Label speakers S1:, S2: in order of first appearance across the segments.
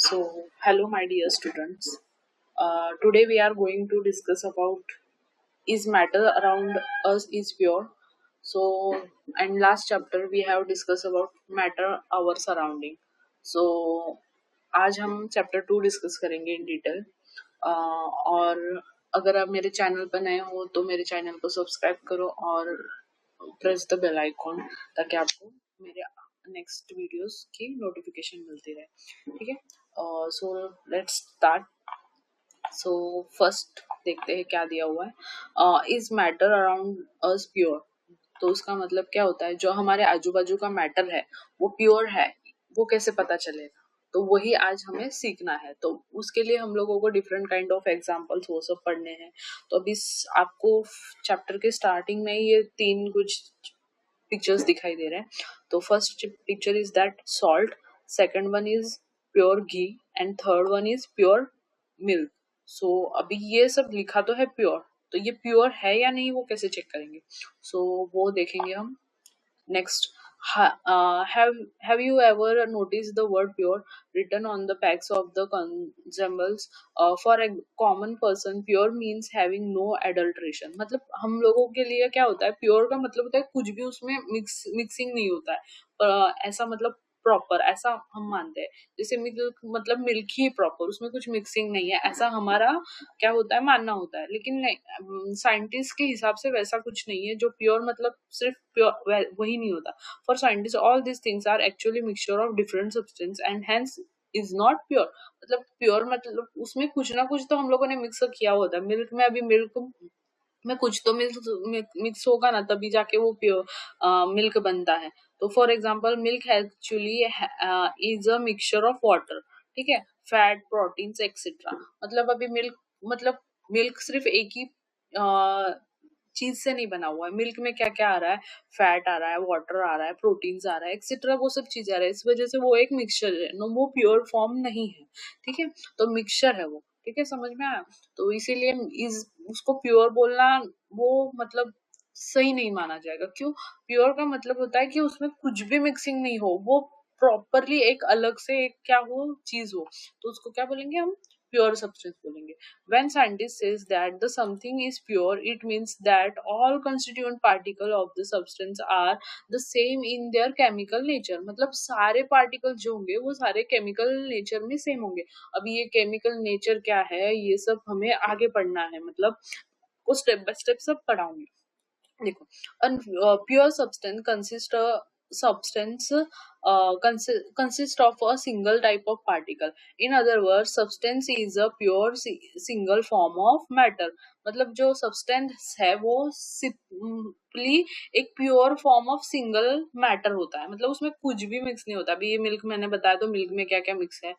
S1: Hello, my dear students. Today we are going to discuss about is matter around us is pure. And last chapter we have discussed about matter our surrounding. So, आज हम chapter 2 discuss करेंगे in detail. और अगर आप मेरे channel पर नए हो तो मेरे चैनल को सब्सक्राइब करो और प्रेस द बेल आइकॉन ताकि आपको मेरे नेक्स्ट वीडियोस की नोटिफिकेशन मिलती रहे. ठीक है. So let's start. So first देखते हैं क्या दिया हुआ है. Is matter around us pure. तो उसका मतलब क्या होता है, जो हमारे आजू बाजू का मैटर है वो प्योर है, वो कैसे पता चलेगा. तो वही आज हमें सीखना है. तो उसके लिए हम लोगों को डिफरेंट काइंड ऑफ एग्जांपल्स वो सब पढ़ने हैं. तो अभी आपको चैप्टर के स्टार्टिंग में ये तीन कुछ पिक्चर्स दिखाई दे रहे हैं. तो first picture is that salt, second one is pure ghee and third one is pure milk. So अभी ये सब लिखा तो है प्योर, तो ये प्योर है या नहीं वो कैसे चेक करेंगे. वो देखेंगे हम. Next, have you ever noticed the word pure written on the packs of the consumables? For a common person, pure means having no adulteration. मतलब हम लोगों के लिए क्या होता है, प्योर का मतलब होता है कुछ भी उसमें मिक्सिंग नहीं होता है. ऐसा मतलब प्रॉपर, ऐसा हम मानते हैं. जैसे मिल्क मतलब मिल्क ही प्रॉपर, उसमें कुछ मिक्सिंग नहीं है, ऐसा हमारा क्या होता है, मानना होता है. लेकिन साइंटिस्ट के हिसाब से वैसा कुछ नहीं है. जो प्योर मतलब सिर्फ प्योर वही नहीं होता. For scientist all this things are actually mixture of different substance and hence is not pure. मतलब प्योर मतलब उसमें कुछ ना कुछ तो हम लोगों ने मिक्स किया होता है. मिल्क में अभी मिल्क में कुछ तो मिक्स होगा ना, तभी जाके वो प्योर मिल्क बनता है. तो for example milk actually is a mixture of water. ठीक है. Fat, proteins etcetera. मतलब अभी मिल्क सिर्फ एक ही चीज से नहीं बना हुआ है. मिल्क में क्या क्या आ रहा है, फैट आ रहा है, वाटर आ रहा है, प्रोटीन्स आ रहा है एक्सेट्रा, वो सब चीज आ रहा है. इस वजह से वो एक मिक्सचर है, नो वो प्योर फॉर्म नहीं है. ठीक है. तो मिक्सचर है वो. ठीक है, समझ में आया. तो इसीलिए इस उसको प्योर बोलना वो मतलब सही नहीं माना जाएगा. क्यों? प्योर का मतलब होता है कि उसमें कुछ भी मिक्सिंग नहीं हो, वो प्रॉपरली एक अलग से एक क्या हो चीज हो. तो उसको क्या बोलेंगे हम, प्योर सब्सटेंस बोलेंगे. When scientist says that the something is pure, it means that all constituent particle of the substance are the same in their chemical nature. मतलब सारे पार्टिकल जो होंगे वो सारे केमिकल नेचर में सेम होंगे. अभी ये केमिकल नेचर क्या है ये सब हमें आगे पढ़ना है. मतलब वो स्टेप बाय स्टेप सब पढ़ाऊंगी. देखो, pure substance substance consist of a single type of particle. In other words, substance is a pure single form of matter. मतलब जो सब्सटेंस है वो सिंपली एक pure form of single matter होता है. मतलब उसमें कुछ भी मिक्स नहीं होता. अभी ये मिल्क मैंने बताया, तो मिल्क में क्या क्या मिक्स है,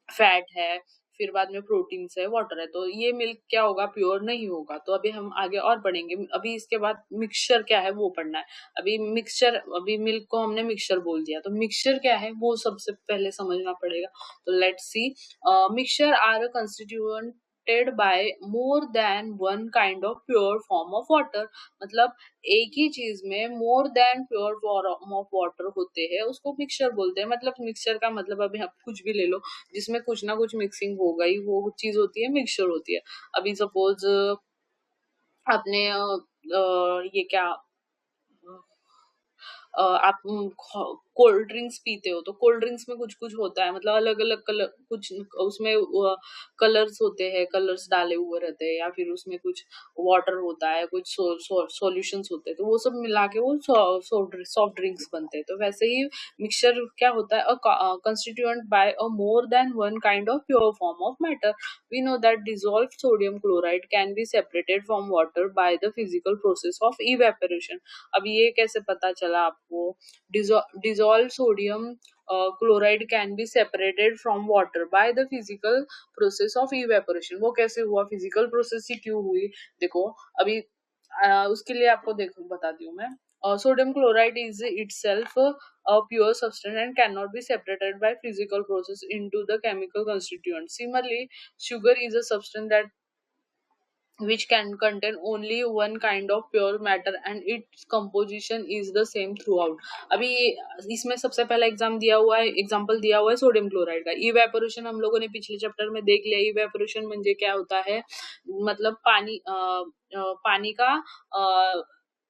S1: फैट है, फिर बाद में प्रोटीन्स है, वाटर है. तो ये मिल्क क्या होगा, प्योर नहीं होगा. तो अभी हम आगे और पढ़ेंगे. अभी इसके बाद मिक्सचर क्या है वो पढ़ना है. अभी मिल्क को हमने मिक्सचर बोल दिया, तो मिक्सचर क्या है वो सबसे पहले समझना पड़ेगा. तो let's see. Mixture are a constituent by more than one kind of pure form of water. मतलब एक ही चीज में more than pure form of water होते हैं, उसको मिक्सचर बोलते हैं. मतलब मिक्सचर का मतलब अभी आप कुछ भी ले लो जिसमें कुछ ना कुछ मिक्सिंग हो गई, वो चीज होती है मिक्सचर होती है. अभी सपोज आपने ये क्या आप कोल्ड ड्रिंक्स पीते हो, तो कोल्ड ड्रिंक्स में कुछ कुछ होता है. मतलब अलग अलग कलर, कुछ उसमें कलर्स होते हैं, कलर्स डाले हुए रहते हैं, या फिर उसमें कुछ वाटर होता है, कुछ सॉल्यूशंस होते हैं. तो वो सब मिला के वो सॉफ्ट ड्रिंक्स बनते हैं. तो वैसे ही मिक्सचर क्या होता है, constituent by a more than one kind of pure form of matter. We know that dissolved sodium chloride can be separated from water by the physical process of evaporation. अब ये कैसे पता चला आपको, dissolved sodium chloride can be separated from water by the physical process of evaporation. वो कैसे हुआ, physical process ही क्यों हुई. देखो अभी उसके लिए आपको देखो बताती हूँ मैं. Sodium chloride is itself a pure substance and cannot be separated by physical process into the chemical constituents. Similarly, sugar is a substance that which can contain only one kind of pure matter and its composition is the same throughout. अभी इसमें सबसे पहला example दिया हुआ है sodium chloride का. Evaporation हम लोगों ने पिछले चैप्टर में देख लिया. इवेपोरेशन म्हणजे क्या होता है, मतलब पानी का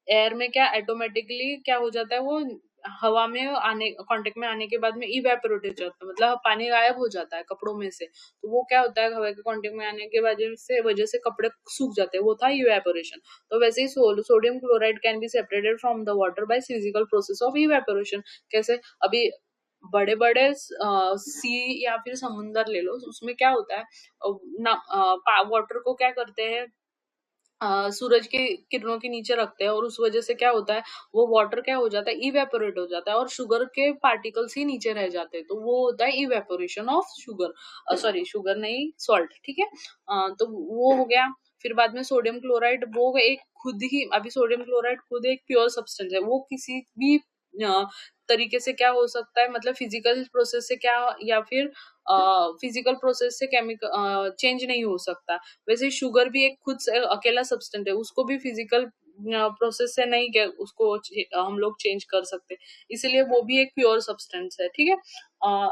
S1: एयर में क्या ऑटोमेटिकली क्या हो जाता है, वो हवा में आने कांटेक्ट में आने के बाद में इवेपोरेट हो जाता है, मतलब पानी गायब हो जाता है कपड़ों में से. तो वो क्या होता है, हवा के कांटेक्ट में आने के वजह से कपड़े सूख जाते हैं, वो था इवेपोरेशन. तो वैसे ही sodium chloride can be separated from the water by physical process of evaporation. कैसे, अभी बड़े बड़े सी या फिर समुंदर ले लो, उसमें क्या होता है, वाटर को क्या करते हैं, सूरज के किरणों के नीचे रखते हैं, और उस वजह से क्या होता है, वो वाटर क्या हो जाता है, इवेपोरेट हो जाता है, और शुगर के पार्टिकल्स ही नीचे रह जाते हैं. तो वो होता है evaporation of sugar, sorry sugar नहीं, सॉल्ट. ठीक है, तो वो हो गया. फिर बाद में सोडियम क्लोराइड, वो एक खुद ही, अभी सोडियम क्लोराइड खुद एक प्योर सब्सटेंस है. वो किसी भी तरीके से क्या हो सकता है, मतलब फिजिकल प्रोसेस से क्या, या फिर फिजिकल प्रोसेस से केमिकल चेंज नहीं हो सकता. वैसे शुगर भी एक खुद से अकेला सब्सटेंस है, उसको भी फिजिकल प्रोसेस से नहीं क्या उसको हम लोग चेंज कर सकते, इसलिए वो भी एक प्योर सब्सटेंस है. ठीक है,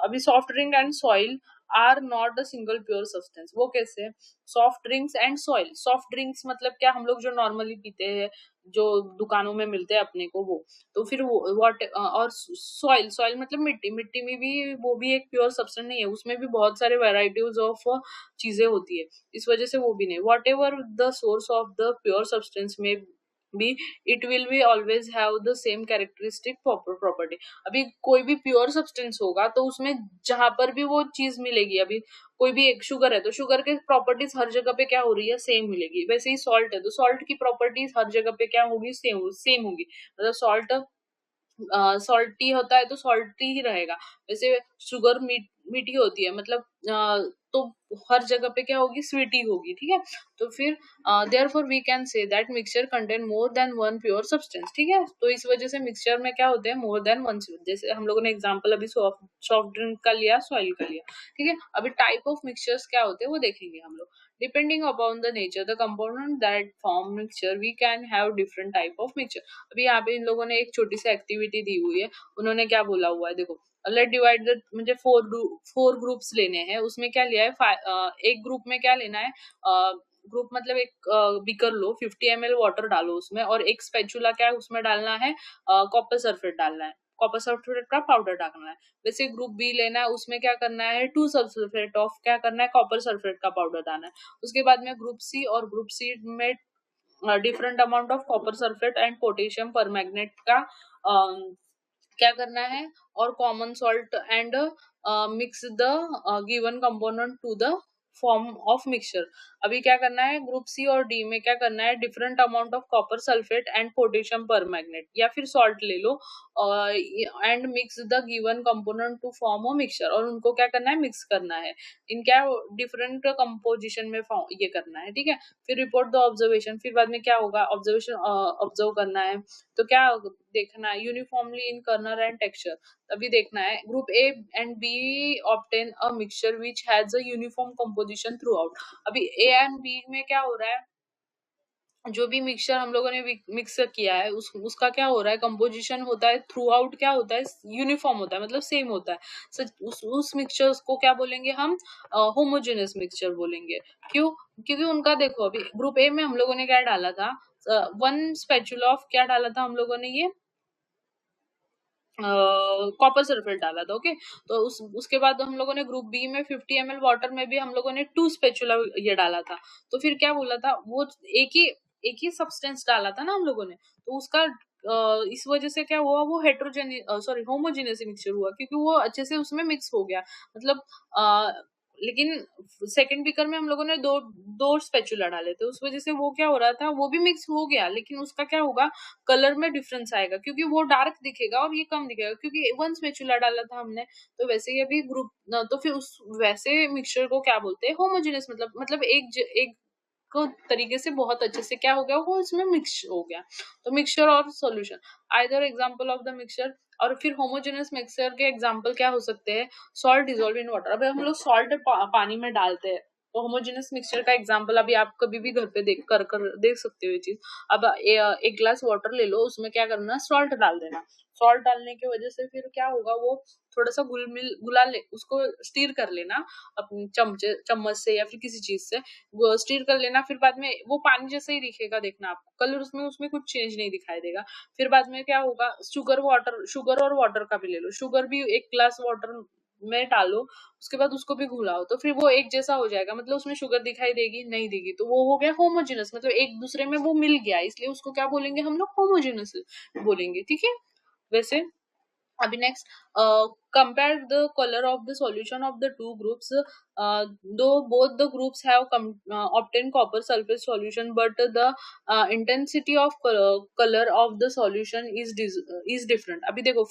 S1: अभी soft drink and soil are not a single pure substance. वो कैसे, soft drinks and soil. Soft drinks मतलब क्या, हम लोग जो नॉर्मली पीते हैं, जो दुकानों में मिलते हैं अपने को, वो. तो फिर वो वॉट, और सॉइल, सॉइल मतलब मिट्टी. मिट्टी में भी, वो भी एक प्योर सब्सटेंस नहीं है, उसमें भी बहुत सारे वेराइटीज ऑफ चीजें होती है, इस वजह से वो भी नहीं. What ever the source of the pure substance में भी, it will be always have the same characteristic property. अभी कोई भी प्योर सब्सटेंस होगा तो उसमें जहां पर भी वो चीज मिलेगी, अभी कोई भी एक शुगर है तो शुगर के प्रॉपर्टीज हर जगह पे क्या हो रही है, सेम मिलेगी. वैसे ही सॉल्ट है तो सॉल्ट की प्रॉपर्टीज हर जगह पे क्या होगी, सेम होगी. मतलब सॉल्टी होता है तो सॉल्टी ही रहेगा. वैसे शुगर मीठी होती है, मतलब तो हर जगह पे क्या होगी, स्वीटी होगी. ठीक है, तो फिर therefore we can say that mixture contain more than one pure substance. ठीक है, तो इस वजह से मिक्सचर में क्या होते हैं, मोर देन वन. जैसे हम लोगों ने एग्जांपल अभी सॉफ्ट ड्रिंक का लिया, सॉइल का लिया. ठीक है, अभी टाइप ऑफ मिक्सचर्स क्या होते हैं वो देखेंगे हम लोग. Depending upon the nature the component that form mixture, we can have different type of mixture. अभी यहाँ पे इन लोगों ने एक छोटी सी एक्टिविटी दी हुई है, उन्होंने क्या बोला हुआ है, देखो. लेट डिवाइड द, मुझे फोर ग्रुप्स लेने हैं, उसमें क्या लिया है, एक ग्रुप में क्या लेना है, ग्रुप मतलब एक बीकर लो, 50 ml वाटर डालो उसमें, और एक स्पैचुला क्या है उसमें डालना है, कॉपर सल्फेट डालना है, कॉपर सल्फेट का पाउडर डालना है. वैसे ग्रुप बी लेना है, उसमें क्या करना है, 2 सल्फेट ऑफ क्या करना है, कॉपर सल्फेट का पाउडर डालना है. उसके बाद में ग्रुप सी, और ग्रुप सी में different amount of copper sulphate and potassium permanganate का क्या करना है, और common salt and mix the given component to the form of mixture. अभी क्या करना है, ग्रुप सी और डी में क्या करना है, different amount of copper sulphate and potassium permanganate या फिर सॉल्ट ले लो, and mix the given component to form a mixture, और उनको क्या करना है, मिक्स करना है. इनका डिफरेंट कंपोजिशन में ये करना है. ठीक है, फिर रिपोर्ट द ऑब्जर्वेशन. फिर बाद में क्या होगा, ऑब्जर्वेशन ऑब्जर्व करना है. तो क्या देखना है, uniformly in corner and texture. तभी देखना है, group A and B obtain a mixture which has a uniform composition through out. अभी ए एंड बी में क्या हो रहा है, जो भी मिक्सचर हम लोगों ने मिक्स किया है, उसका क्या हो रहा है, कंपोजिशन होता है थ्रू आउट, क्या होता है, यूनिफॉर्म होता है, मतलब सेम होता है. उस मिक्सचर को क्या बोलेंगे हम, होमोजेनस मिक्सचर बोलेंगे. क्यों, क्योंकि उनका देखो, अभी ग्रुप ए में हम लोगों ने क्या डाला था, 1 स्पैचुला ऑफ क्या डाला था हम लोगों ने, ये कॉपर सल्फेट डाला था. ओके, तो उसके बाद हम लोगों ने ग्रुप बी में 50 ml वाटर में भी हम लोगों ने 2 स्पैचुला ये डाला था. तो फिर क्या बोला था, वो एक ही सब्सटेंस डाला था ना हम लोगों ने, तो उसका इस वजह से क्या हुआ, वो होमोजेनियस मिक्सचर हुआ, क्योंकि वो अच्छे से उसमें मिक्स हो गया. मतलब लेकिन सेकंड बीकर में हम लोगों ने दो दो स्पैचुला डाले थे, उस वजह से वो क्या हो रहा था, वो भी मिक्स हो गया, लेकिन उसका क्या होगा, कलर में डिफरेंस आएगा, क्योंकि वो डार्क दिखेगा और ये कम दिखेगा, क्योंकि 1 स्पैचुला डाला था हमने. तो वैसे ही अभी ग्रुप, तो फिर उस वैसे मिक्सचर को क्या बोलते हैं, होमोजेनियस. मतलब एक को तरीके से बहुत अच्छे से क्या हो गया, वो इसमें मिक्स हो गया. तो मिक्सचर और solution, either example of the mixture. और फिर होमोजेनियस मिक्सचर के एग्जांपल क्या हो सकते हैं, सॉल्ट डिजोल्व इन वाटर. अभी हम लोग सॉल्ट पानी में डालते हैं, तो होमोजेनस मिक्सचर का एग्जांपल अभी आप कभी भी घर पे कर देख सकते हो ये चीज। अब एक ग्लास वाटर ले लो, उसमें क्या करना, सॉल्ट डाल देना। सॉल्ट डालने की वजह से फिर क्या होगा, वो थोड़ा सा गुला ले, उसको स्टीर कर लेना अपनी चम्मच से या फिर किसी चीज से वो स्टीर कर लेना। फिर बाद में वो पानी जैसा ही दिखेगा, देखना आपको कलर उसमें उसमें कुछ चेंज नहीं दिखाई देगा। फिर बाद में क्या होगा, शुगर और वाटर का भी ले लो, शुगर भी एक ग्लास वाटर में डालो, उसके बाद उसको भी घुलाओ, तो फिर वो एक जैसा हो जाएगा। मतलब उसमें शुगर दिखाई देगी नहीं देगी, तो वो हो गया होमोजेनस, मतलब एक दूसरे में वो मिल गया, इसलिए उसको क्या बोलेंगे हम लोग, होमोजेनस बोलेंगे। ठीक है। वैसे अभी next, compare the color of the solution of the two groups, though both the groups have obtained copper sulfate solution, but the intensity of color of the solution is different। अभी देखो,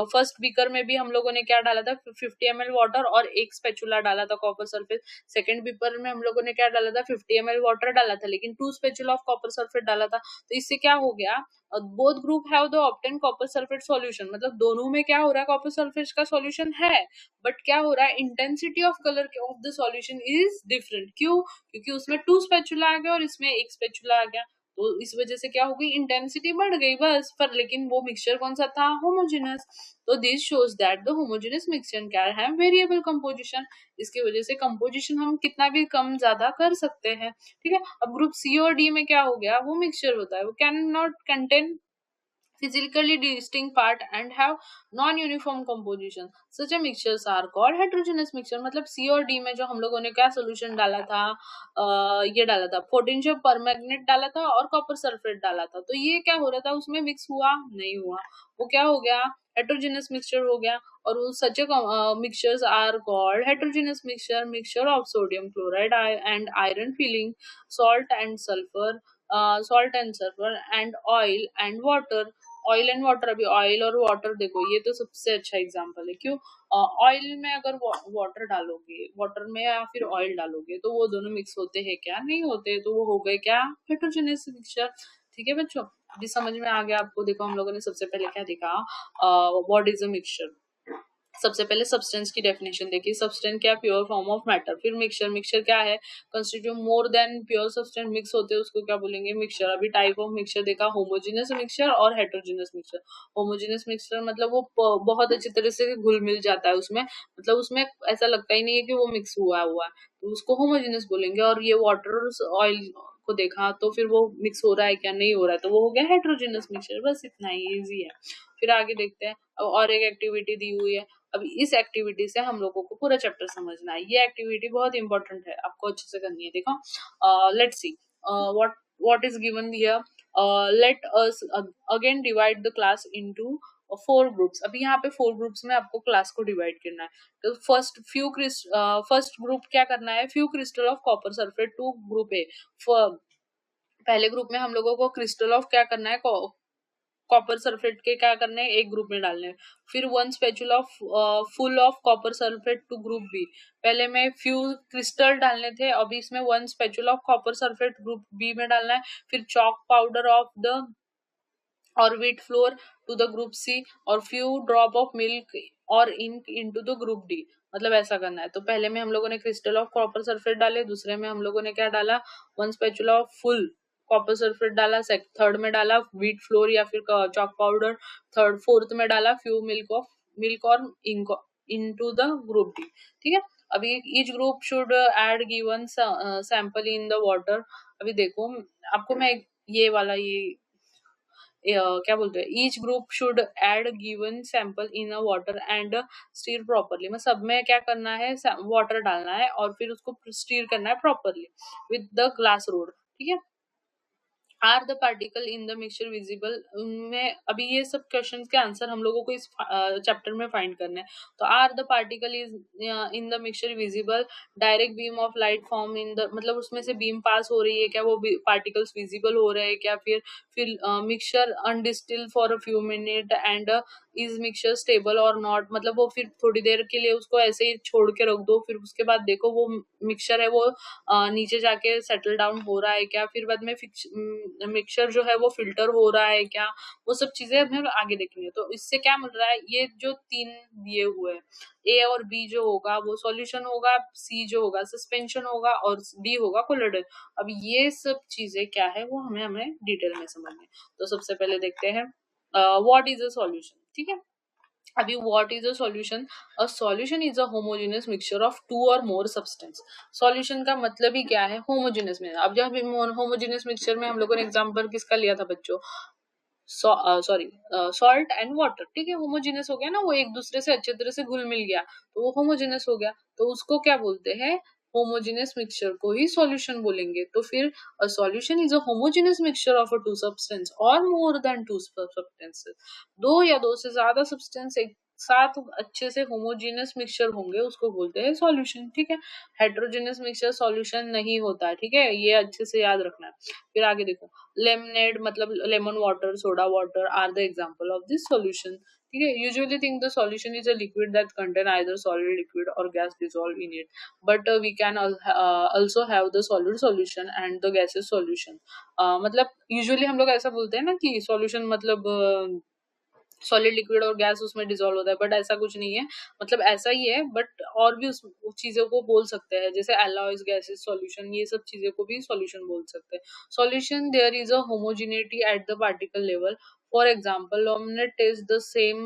S1: first beaker में भी हम लोगों ने क्या डाला था, 50 ml वाटर और एक स्पेचुला डाला था कॉपर सल्फेट। सेकंड बीकर में हम लोगों ने क्या डाला था, 50 ml वाटर डाला था, लेकिन 2 स्पेचुला ऑफ कॉपर सल्फेट डाला था। तो इससे क्या हो गया, both group have the obtain copper sulphate solution, मतलब दोनों में क्या हो रहा है, कॉपर सल्फेट का सॉल्यूशन है, बट क्या हो रहा है, intensity of colour of the solution is different. क्यों? क्योंकि उसमें 2 स्पेचुला आ गया और इसमें एक स्पेचुला आ गया, तो इस वजह से क्या हो गई, इंटेंसिटी बढ़ गई बस। पर लेकिन वो मिक्सचर कौन सा था, होमोजेनस। तो this shows that the homogeneous mixture can have variable composition. इसकी वजह से कंपोजिशन हम कितना भी कम ज्यादा कर सकते हैं। ठीक है। अब ग्रुप सी और डी में क्या हो गया, वो मिक्सचर होता है, वो can not contain physically distinct part and have non-uniform composition, such a mixtures are called heterogeneous mixture। मतलब सी और डी में जो हम लोगों ने क्या सोल्यूशन डाला था, ये डाला था पोटेशियम परमैंगनेट डाला था और कॉपर सल्फेट डाला था, तो ये क्या हो रहा था, उसमें मिक्स हुआ नहीं हुआ, वो क्या हो गया, हेटेरोजेनस मिक्सचर हो गया। और such mixtures are called heterogeneous mixture, mixture of sodium chloride and iron filing, salt and sulfur, salt and sulfur and oil and water। Oil and water, अभी ऑयल और वाटर देखो, ये तो सबसे अच्छा एग्जांपल है। क्यों? ऑयल में अगर वाटर डालोगे, वाटर में या फिर ऑयल डालोगे, तो वो दोनों मिक्स होते हैं क्या, नहीं होते, तो वो हो गए क्या, हेटेरोजेनस मिक्सचर। ठीक है बच्चों, अभी समझ में आ गया आपको। देखो हम लोगों ने सबसे पहले क्या देखा, व्हाट इज अ मिक्सचर। सबसे पहले सब्सटेंस की डेफिनेशन देखी, सब्सटेंस क्या, प्योर फॉर्म ऑफ मैटर। फिर मिक्सचर, मिक्सचर क्या है, constitute more than pure substance, mix होते हैं उसको क्या बोलेंगे, मिक्सचर। अभी टाइप ऑफ मिक्सचर देखा, होमोजेनस मिक्सचर और हेटेरोजेनस मिक्सचर। होमोजेनस मिक्सचर मतलब वो बहुत अच्छी तरह से घुल मिल जाता है उसमें, मतलब उसमें ऐसा लगता ही नहीं है कि वो मिक्स हुआ हुआ है, तो उसको होमोजेनस बोलेंगे। और ये वाटर ऑयल को देखा, तो फिर वो मिक्स हो रहा है क्या, नहीं हो रहा है, तो वो हो गया हेटेरोजेनस मिक्सचर। बस इतना ही इजी है। फिर आगे देखते हैं, और एक एक्टिविटी दी हुई है। अभी इस एक्टिविटी से हम लोगों को पूरा चैप्टर समझना है। ये एक्टिविटी बहुत इंपॉर्टेंट है, आपको अच्छे से करनी है। देखो, let's see what is given here। Let us again divide the class into 4 groups. अभी यहाँ पे 4 ग्रुप्स में आपको क्लास को डिवाइड करना है। तो फर्स्ट ग्रुप क्या करना है, few crystal of copper sulphate to group A. पहले ग्रुप में हम लोगों को क्रिस्टल ऑफ क्या करना है, कॉपर सल्फेट के क्या करने हैं, एक ग्रुप में डालने हैं। फिर 1 spatula of full of copper sulphate to group B. पहले में फ्यू क्रिस्टल डालने थे, अभी इसमें 1 spatula of copper sulphate group B में डालना है। फिर chalk powder of the or wheat flour to the group C, और few drop of milk or ink into the group D. मतलब ऐसा करना है। तो पहले में हम लोगों ने क्रिस्टल ऑफ कॉपर सल्फेट डाले, दूसरे में हम लोगों ने क्या डाला, 1 spatula of full copper sulphate डाला, थर्ड में डाला व्हीट फ्लोर या फिर चॉक पाउडर, फोर्थ में डाला few milk or ink into the group D. ठीक है। अभी each group should add given sample in the water. अभी देखो आपको मैं ये वाला क्या बोलते हैं, each group should add given sample in a water and stir properly. मतलब सब में क्या करना है, वाटर डालना है और फिर उसको स्टीर करना है properly with the glass rod. ठीक है। Are the particle in the mixture visible, उनमें अभी ये सब क्वेश्चन के आंसर हम लोगों को इस चैप्टर में फाइंड करने हैं। तो are the particle is in the mixture visible, direct beam of light form in the, मतलब उसमें से बीम पास हो रही है क्या, वो पार्टिकल्स विजिबल हो रहे हैं क्या, फिर mixture undisturbed for a few minute and is mixture stable or not, मतलब वो फिर थोड़ी देर के लिए उसको ऐसे ही छोड़ के रख दो, फिर उसके बाद देखो वो मिक्सचर है वो नीचे जाके सेटल डाउन हो रहा है क्या, फिर बाद में मिक्सचर जो है वो फिल्टर हो रहा है क्या, वो सब चीजें हमें आगे देखनी है। तो इससे क्या मिल रहा है, ये जो तीन दिए हुए हैं, ए और बी जो होगा वो सॉल्यूशन होगा, सी जो होगा सस्पेंशन होगा, और डी होगा कोलोइडल। अब ये सब चीजें क्या है वो हमें हमें डिटेल में समझनी है। तो सबसे पहले देखते हैं व्हाट इज अ सॉल्यूशन। ठीक है, अभी what is a solution? A solution is a homogeneous mixture of two or more substance. Solution का मतलब ही क्या है, होमोजेनियस में। अब जब होमोजेनियस मिक्सचर में हम लोगों ने एग्जांपल किसका लिया था बच्चों, सॉरी सॉल्ट एंड वाटर। ठीक है, होमोजेनियस हो गया ना, वो एक दूसरे से अच्छे तरह से घुल मिल गया तो वो होमोजेनियस हो गया, तो उसको क्या बोलते हैं, होमोजेनियस मिक्सचर को ही सॉल्यूशन बोलेंगे। तो फिर a solution is a homogeneous mixture of a two substance or more then to substances. दो या दो से ज्यादा सब्सटेंस एक साथ अच्छे से होमोजेनियस मिक्सचर होंगे उसको बोलते हैं सॉल्यूशन। ठीक है, हेट्रोजेनियस मिक्सचर सॉल्यूशन नहीं होता है। ठीक है, ये अच्छे से याद रखना है। फिर आगे देखो, लेमनेड मतलब lemon water, soda water are the example of this solution. ठीक है, usually think the solution is a liquid that contain either solid liquid और gas dissolve in it, but we can also have the solid solution and the gaseous solution। मतलब usually हम लोग ऐसा बोलते हैं ना कि सॉल्यूशन मतलब सॉलिड लिक्विड और गैस उसमें डिसॉल्व होता है, बट ऐसा कुछ नहीं है। मतलब ऐसा ही है बट और भी उस चीजों को बोल सकते हैं, जैसे एलॉयज, गैसेस, सॉल्यूशन, ये सब चीजें को भी सॉल्यूशन बोल सकते हैं। Solution there is a homogeneity at the particle level. For example luminate is the same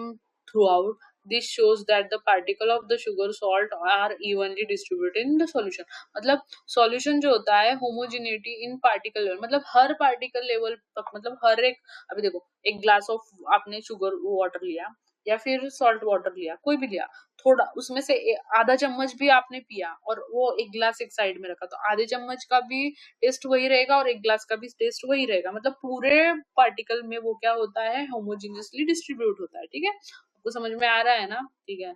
S1: throughout, this shows that the particle of the sugar salt are evenly distributed in the solution। मतलब solution जो होता है homogeneity इन particle level, मतलब हर particle level तक, मतलब हर एक, अभी देखो एक ग्लास ऑफ आपने शुगर वाटर लिया या फिर सॉल्ट वाटर लिया, कोई भी लिया, थोड़ा उसमें से आधा चम्मच भी आपने पिया और वो एक ग्लास एक साइड में रखा, तो आधे चम्मच का भी टेस्ट वही रहेगा और एक ग्लास का भी टेस्ट वही रहेगा। मतलब पूरे पार्टिकल में वो क्या होता है, होमोजीनियसली डिस्ट्रीब्यूट होता है। ठीक है, आपको समझ में आ रहा है ना? ठीक है,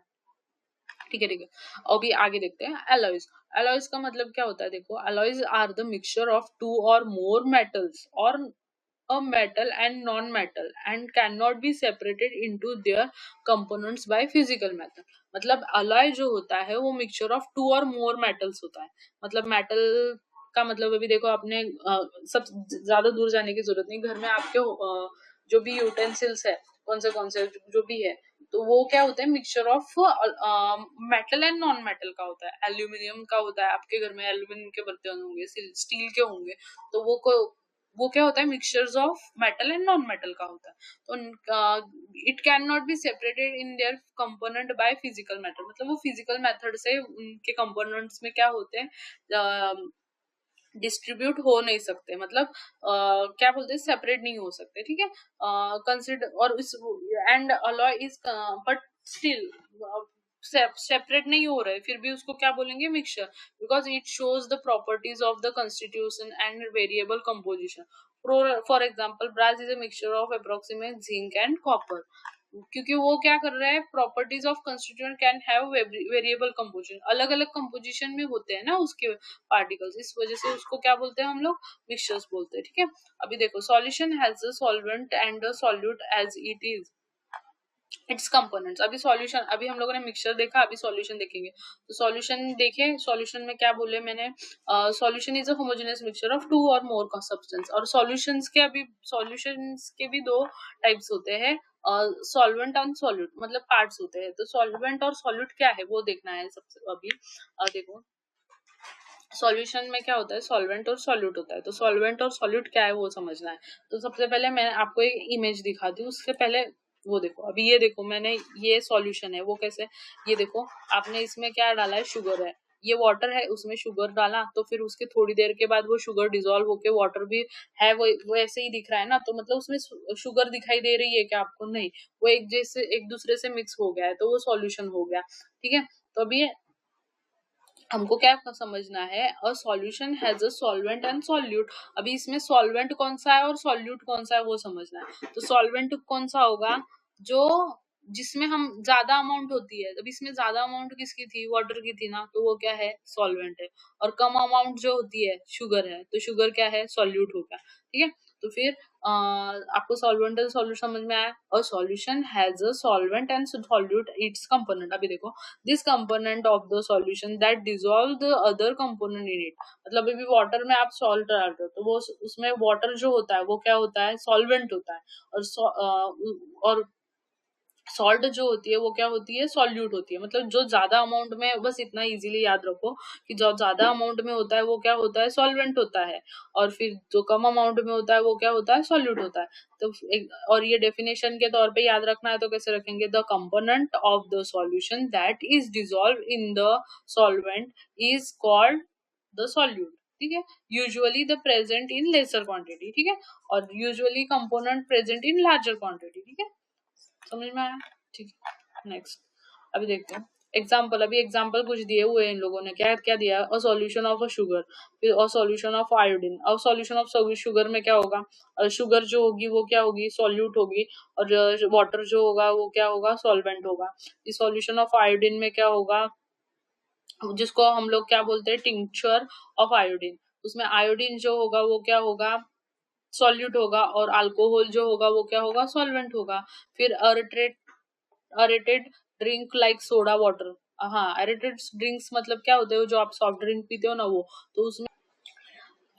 S1: ठीक है, ठीक है। अभी आगे देखते हैं एलॉयज। एलॉयज का मतलब क्या होता है, देखो alloys are the mixture of two or more metals or a metal and non-metal and cannot be separated into their components by physical method। मतलब alloy जो होता है वो mixture of two or more metals होता है। मतलब metal का मतलब अभी देखो आपने सब ज्यादा दूर जाने की जरूरत नहीं, घर में आपके जो भी यूटेंसिल्स है कौन से जो भी है, तो वो क्या होता है, mixture of metal and non metal का होता है। एल्यूमिनियम का होता है, आपके घर में एल्यूमिनियम के बर्तन होंगे, स्टील के होंगे, तो वो क्या होता है, mixtures of metal and non metal का होता है। तो it can not be separated in their component by physical method, मतलब वो फिजिकल मेथड से उनके कंपोनेंट्स में क्या होते हैं, डिस्ट्रीब्यूट हो नहीं सकते, मतलब क्या बोलते हैं, सेपरेट नहीं हो सकते। ठीक है, कंसिडर और इस and alloy is but still separate नहीं हो रहे, फिर भी उसको क्या बोलेंगे, मिक्सचर, because it shows the properties of the constitution and variable composition. For example brass is a mixture of approximate zinc and copper, क्योंकि वो क्या कर रहा है, properties of constituent can have variable composition, अलग अलग कंपोजिशन में होते हैं ना उसके पार्टिकल्स, इस वजह से उसको क्या बोलते हैं हम लोग, मिक्सचर्स बोलते हैं। ठीक है, अभी देखो solution has a solvent and a solute as it is its components. अभी सॉल्यूशन, अभी हम लोगों ने मिक्सचर देखा, अभी सॉल्यूशन देखेंगे। तो सॉल्यूशन देखें, सॉल्यूशन में क्या बोले मैंने, solution is a homogeneous mixture of two or more substance. और सॉल्यूशंस के अभी सॉल्यूशंस के भी दो टाइप्स होते हैं, सॉल्वेंट और सॉल्यूट, मतलब पार्ट्स होते हैं। तो सॉल्वेंट और सॉल्यूट क्या है वो देखना है सबसे। अभी देखो सॉल्यूशन में क्या होता है, सॉल्वेंट और सॉल्यूट होता है, तो सॉल्वेंट और सॉल्यूट क्या है वो समझना है। तो सबसे पहले मैं आपको एक इमेज दिखाती हूँ, उससे पहले वो देखो, अभी ये देखो मैंने, ये सॉल्यूशन है वो कैसे, ये देखो आपने इसमें क्या डाला है, शुगर है, ये वाटर है, उसमें शुगर डाला, तो फिर उसके थोड़ी देर के बाद वो शुगर डिसॉल्व होके वाटर भी है, वो ऐसे ही दिख रहा है ना, तो मतलब उसमें शुगर दिखाई दे रही है क्या आपको, नहीं, वो एक जैसे एक दूसरे से मिक्स हो गया है, तो वो सॉल्यूशन हो गया। ठीक है, तो अभी हमको क्या समझना है, a solution has a solvent and solute. अभी इसमें सॉल्वेंट कौन सा है और सॉल्यूट कौन सा है वो समझना है। तो सॉल्वेंट कौन सा होगा, जो जिसमें हम ज्यादा अमाउंट होती है, अब इसमें ज्यादा अमाउंट किसकी थी, वाटर की थी ना, तो वो क्या है, सॉल्वेंट है। और कम अमाउंट जो होती है, शुगर है, तो शुगर क्या है, सॉल्यूट होगा। ठीक है, तो फिर आपको सॉल्वेंट एंड सॉल्यूशन समझ में आया। A solution has a solvent and solute it's component. अभी देखो, this component of the solution that dissolve the other component in it. मतलब अभी वाटर में आप सॉल्ट डालते हो तो वो उसमें वाटर जो होता है वो क्या होता है, सॉल्वेंट होता है। और सॉल्ट जो होती है वो क्या होती है, सॉल्यूट होती है। मतलब जो ज्यादा अमाउंट में, बस इतना इजीली याद रखो कि जो ज्यादा अमाउंट में होता है वो क्या होता है, सॉल्वेंट होता है। और फिर जो कम अमाउंट में होता है वो क्या होता है, सॉल्यूट होता है। तो और ये डेफिनेशन के तौर पे याद रखना है तो कैसे रखेंगे, the component of the solution that is dissolve in the solvent is called the solute. ठीक है, usually the present in laser quantity. ठीक है, और usually component present in larger quantity. ठीक है, समझ में आया। ठीक है, नेक्स्ट अभी देखते हैं एग्जाम्पल। अभी एग्जाम्पल कुछ दिए हुए हैं इन लोगों ने, क्या क्या दिया, a solution of a sugar, फिर अ सॉल्यूशन ऑफ आयोडीन। अब सॉल्यूशन ऑफ शुगर में क्या होगा, शुगर जो होगी वो क्या होगी, सॉल्यूट होगी। और वाटर जो होगा वो क्या होगा, सॉल्वेंट होगा। इस सॉल्यूशन ऑफ आयोडीन में क्या होगा, जिसको हम लोग क्या बोलते हैं, टिंक्चर ऑफ आयोडीन। उसमें आयोडीन जो होगा वो क्या होगा, सॉल्यूट होगा। और अल्कोहल जो होगा वो क्या होगा, सॉल्वेंट होगा। फिर aerated drink like soda water. हाँ, एरेटेड ड्रिंक्स मतलब क्या होते हैं, जो आप सॉफ्ट ड्रिंक पीते हो ना वो, तो उसमें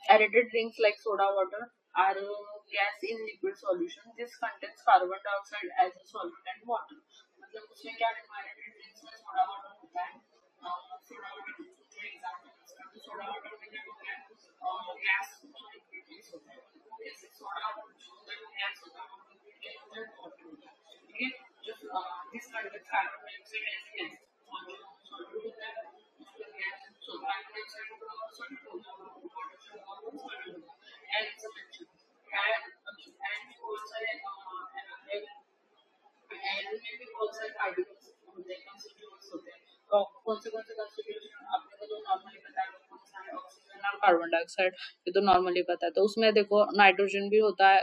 S1: aerated drinks like soda water are gas in liquid solution. This contains carbon dioxide as a solvent and water. मतलब उसमें क्या aerated drinks में soda water होता है। सोडा वाटर जो एग्जाम्पल है इसका, तो सोडा वाटर में क्या होता है, गैस लिक्विड gas होता है। जैसे सोडा जो होता है वो गैस होता है, और लिक्विड क्या होता है, वाटर होता है। ठीक है, जो this contains carbon dioxide as gas, और जो सॉल्यूट होता है उसमें gas, so carbon dioxide solute होता है, वाटर से सॉल्यूट होता है। एंड सब्स्टिट्यूट एंड बहुत सारे एयर में भी बहुत सारे पार्टिकल्स होते हैं, कंस्टिट्यूएंट्स होते हैं। तो कौन से कंस्टिट्यूएंट्स आपने को तो नॉर्मली पता है, कौन सा है, ऑक्सीजन और कार्बन डाइऑक्साइड, ये तो नॉर्मली पता है। तो उसमें देखो नाइट्रोजन भी होता है।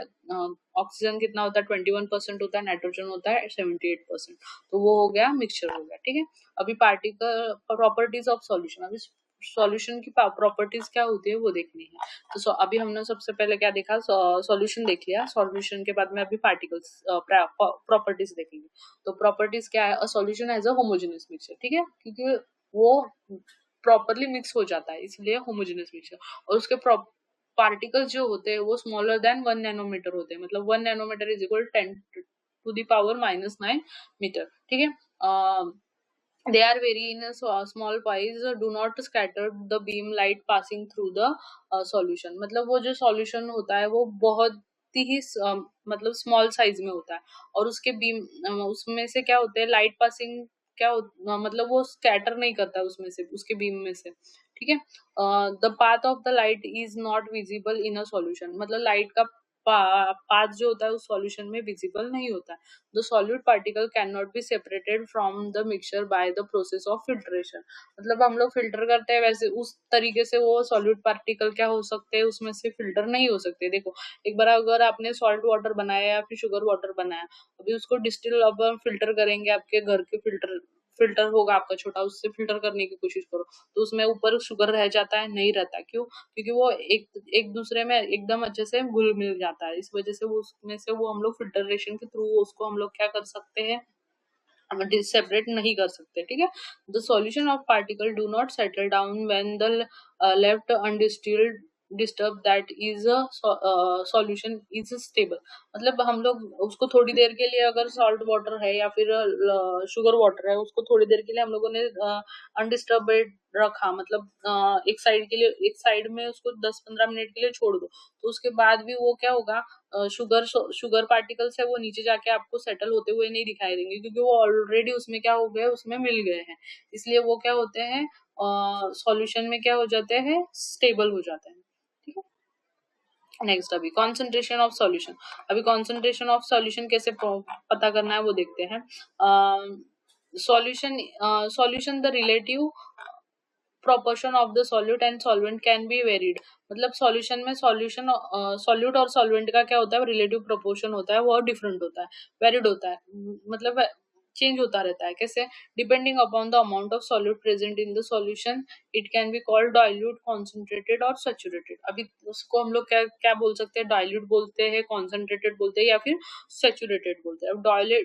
S1: ऑक्सीजन कितना होता है, 21% होता है, नाइट्रोजन होता है 78%। तो वो हो गया, मिक्सचर हो गया। ठीक है, अभी पार्टिकल प्रॉपर्टीज ऑफ सॉल्यूशन, अभी सॉल्यूशन की प्रॉपर्टीज क्या होती है वो देखनी है। तो अभी हमने सबसे पहले क्या देखा, सॉल्यूशन देख लिया। सॉल्यूशन के बाद में अभी पार्टिकल्स प्रॉपर्टीज देखेंगे। तो प्रॉपर्टीज क्या है, a solution as a homogeneous mixture. ठीक है, क्योंकि वो प्रॉपरली मिक्स हो जाता है इसलिए होमोजेनियस मिक्सचर। और उसके पार्टिकल्स जो होते हैं वो स्मॉलर देन 1 नैनोमीटर होते हैं। मतलब 1 nanometre is equal 10 to the power -9 metre. ठीक है, they are very in a small pies, do not scatter the beam light passing through the solution। मतलब वो जो solution होता है वो बहुत ही मतलब स्मॉल साइज में होता है। और उसके बीम उसमें से क्या होते हैं, लाइट पासिंग क्या मतलब वो स्कैटर नहीं करता उसमें से, उसके बीम में से। ठीक है, the path of the light is not visible in a solution. मतलब लाइट का पाथ जो होता है उस सॉल्यूशन में विजिबल नहीं होता है। The solute particle cannot be separated from the mixture by the process of filtration। मतलब हम लोग फिल्टर करते हैं वैसे उस तरीके से वो सॉल्यूट पार्टिकल क्या हो सकते हैं, उसमें से फिल्टर नहीं हो सकते। देखो, एक बार अगर आपने सॉल्ट वाटर बनाया या फिर शुगर वाटर बनाया, अभी उसको डिस्टिल अब फिल्टर करेंगे, आपके घर के फिल्टर फिल्टर होगा आपका छोटा, उससे फिल्टर करने की कोशिश करो, तो उसमें ऊपर शुगर रह जाता है, नहीं रहता। क्यों? क्योंकि वो एक एक दूसरे में एकदम अच्छे से घुल मिल जाता है। इस वजह से वो उसमें से वो हम लोग फिल्टरेशन के थ्रू उसको हम लोग क्या कर सकते हैं, सेपरेट नहीं कर सकते। ठीक है, the solution of particle do not settle down when the left undisturbed disturb that is a solution is stable. मतलब हम लोग उसको थोड़ी देर के लिए, अगर सॉल्ट वाटर है या फिर शुगर वाटर है, उसको थोड़ी देर के लिए हम लोगों ने अनडिस्टर्ब रखा, मतलब एक साइड के लिए, एक साइड में उसको 10-15 मिनट के लिए छोड़ दो, तो उसके बाद भी वो क्या होगा, शुगर पार्टिकल्स है वो नीचे जाके आपको सेटल होते हुए नहीं दिखाई देंगे, क्योंकि वो ऑलरेडी उसमें क्या हो गए, उसमें मिल गए हैं। इसलिए वो क्या होते हैं, सॉल्यूशन में क्या हो जाते हैं, स्टेबल हो जाते हैं। ठीक है, नेक्स्ट अभी कॉन्सेंट्रेशन ऑफ सॉल्यूशन। अभी कॉन्सेंट्रेशन ऑफ सॉल्यूशन कैसे पता करना है वो देखते हैं। Solution solution the relative proportion of the solute and solvent can be varied। मतलब सॉल्यूशन में सॉल्यूट और सॉल्वेंट का क्या होता है, रिलेटिव प्रोपोर्शन होता है, वो डिफरेंट होता है, वेरिड होता है। मतलब चेंज होता रहता है। कैसे? Depending upon the amount of solute present in the solution it can be called dilute, concentrated और सैचुरेटेड। अभी उसको हम लोग क्या क्या बोल सकते हैं? डाइल्यूट बोलते हैं, कॉन्सेंट्रेटेड बोलते हैं, या फिर सैचुरेटेड बोलते हैं। अब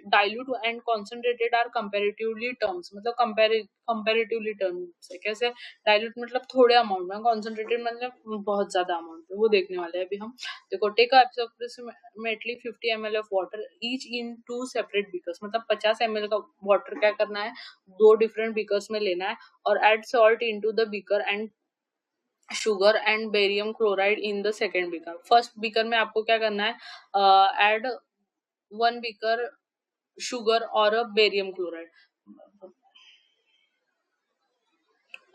S1: dilute and concentrated are comparatively terms, मतलब कंपेरेटिवली टर्म्स है। कैसे? डाइल्यूट मतलब थोड़े अमाउंट में, कॉन्सेंट्रेटेड मतलब बहुत ज्यादा अमाउंट में। वो देखने वाले हैं अभी हम। देखो, take approximately 50 ml of water each in two separate beakers, मतलब 50 ml का वाटर क्या करना है, दो डिफरेंट बीकर्स में लेना है, और add salt into the beaker and sugar and barium chloride in the second beaker. First beaker में आपको क्या करना है, एड 1 बीकर शुगर और बेरियम क्लोराइड,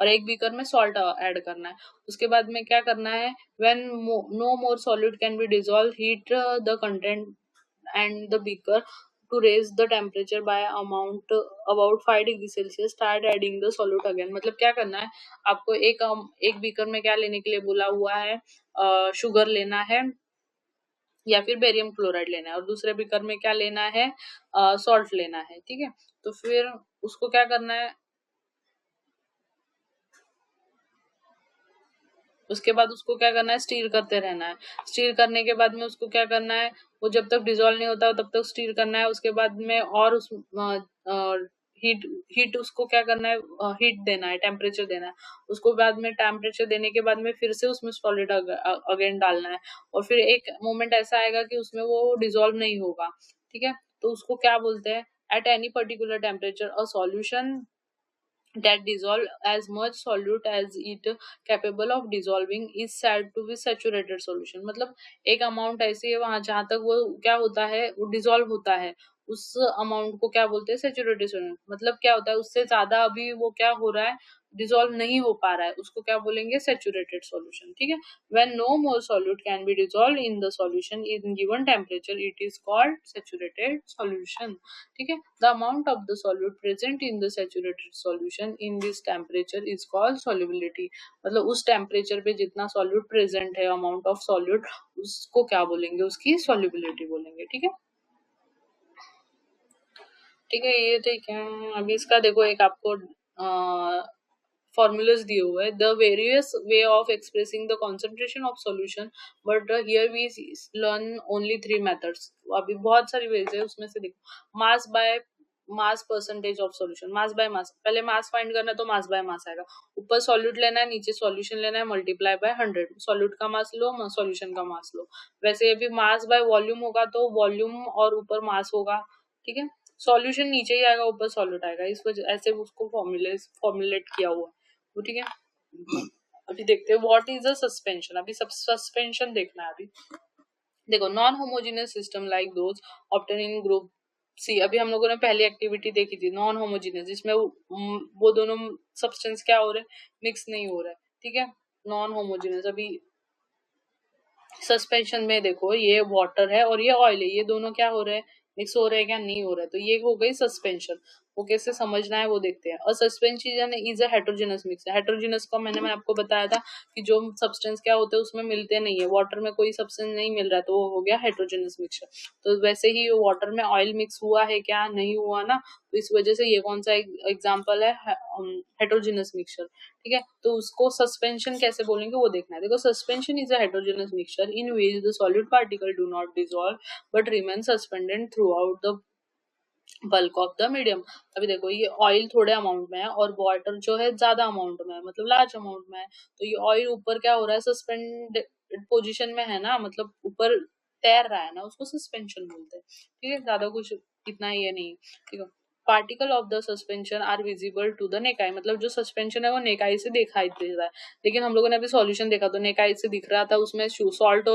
S1: और 1 बीकर में सॉल्ट ऐड करना है। उसके बाद में क्या करना है, when no more solute can be dissolve, heat the content and the beaker to raise the temperature by amount about 5 degree Celsius, start adding the solute again. मतलब क्या करना है आपको, एक बीकर में क्या लेने के लिए बोला हुआ है, शुगर लेना है या फिर बेरियम क्लोराइड लेना है, और दूसरे बीकर में क्या लेना है, सॉल्ट लेना है। ठीक है, तो फिर उसको क्या करना है, उसके बाद उसको क्या करना है, स्टीर करते रहना है। स्टीर करने के बाद में उसको क्या करना है, वो जब तक डिजोल्व नहीं होता तब तक स्टीर करना है। उसके बाद में और उस हीट हीट उसको क्या करना है, हीट देना है, टेम्परेचर देना है। उसको बाद में टेम्परेचर देने के बाद में फिर से उसमें सॉलिड अगेन डालना है, और फिर एक मोमेंट ऐसा आएगा कि उसमें वो डिजोल्व नहीं होगा। ठीक है, तो उसको क्या बोलते हैं, at any particular temperature a solution that dissolve as much solute as it capable of dissolving is said to be saturated solution। मतलब एक अमाउंट ऐसी है वहां जहां तक वो क्या होता है, वो डिसॉल्व होता है, उस अमाउंट को क्या बोलते हैं, सेचुरेटेड सॉल्यूशन। मतलब क्या होता है, उससे ज्यादा अभी वो क्या हो रहा है, डिसॉल्व नहीं हो पा रहा है, उसको क्या बोलेंगे, सेचुरेटेड सॉल्यूशन। ठीक है, when no more solute can be dissolve in the solution in given temperature it is called saturated solution. ठीक है, the amount of the solute present in the saturated solution in this temperature is called solubility. मतलब उस टेम्परेचर पे जितना solute present है, amount of solute, उसको क्या बोलेंगे, उसकी सॉल्युबिलिटी बोलेंगे। ठीक है, ठीक है, ये ठीक है। अभी इसका देखो, एक आपको formulas दिए हुए हैं, the various way of expressing the concentration of solution, but here we learn only 3 methods। अभी बहुत सारी ways है, उसमें से देखो, mass by mass, percentage of solution, mass by mass. पहले मास फाइंड करना है तो मास बाय मास आएगा, ऊपर सॉल्यूट लेना है, नीचे सॉल्यूशन लेना है, मल्टीप्लाई बाय 100। सॉल्यूट का मास लो, सॉल्यूशन का मास लो। वैसे भी मास बाय वॉल्यूम होगा तो वॉल्यूम और ऊपर मास होगा। ठीक है, सॉल्यूशन नीचे ही आएगा, ऊपर सॉल्यूट आएगा, इस वजह ऐसे उसको फॉर्मुलेट किया हुआ है वो। ठीक है, अभी देखते हैं व्हाट इज अ सस्पेंशन। अभी सब सस्पेंशन देखना है। अभी देखो, non homogeneous system like those obtain in group C. अभी हम लोगों ने पहली एक्टिविटी देखी थी नॉन होमोजेनियस, जिसमें वो दोनों सब्सटेंस क्या हो रहे हैं, मिक्स नहीं हो रहा है। ठीक है, नॉन होमोजेनियस। अभी सस्पेंशन में देखो, ये वाटर है और ये ऑयल है, ये दोनों क्या हो रहे हैं, मिक्स हो रहे हैं क्या, नहीं हो रहा है। तो ये हो गई सस्पेंशन। वो कैसे समझना है वो देखते हैं। और suspension is a heterogeneous mix. Heterogeneous का मैं आपको बताया था कि जो सब्सटेंस क्या होते हैं उसमें मिलते नहीं है, वाटर में कोई सब्सटेंस नहीं मिल रहा है, तो वो हो गया हेट्रोजेनस मिक्सचर। तो वैसे ही वाटर में ऑयल मिक्स हुआ है क्या, नहीं हुआ ना, तो इस वजह से ये कौन सा एग्जाम्पल है, हेट्रोजेनस मिक्सचर। ठीक है, तो उसको सस्पेंशन कैसे बोलेंगे वो देखना है। देखो, suspension is a heterogeneous mixture in which the solid particle do not dissolve but remain suspended through out the bulk of the medium. अभी देखो, ये ऑयल थोड़े अमाउंट में है और वाटर जो है ज्यादा अमाउंट में है, मतलब लार्ज अमाउंट में है। तो ये ऑयल ऊपर क्या हो रहा है, सस्पेंड पोजिशन में है ना, मतलब ऊपर तैर रहा है ना, उसको सस्पेंशन बोलते हैं। ठीक है, ज्यादा कुछ इतना ये नहीं। ठीक है, particle of the suspension are visible to the naked eye. मतलब जो सस्पेंशन है वो नेकाई से दिखाई दे रहा है। लेकिन हम लोगों ने अभी सॉल्यूशन देखा तो नेकाई से दिख रहा था, उसमें सॉल्ट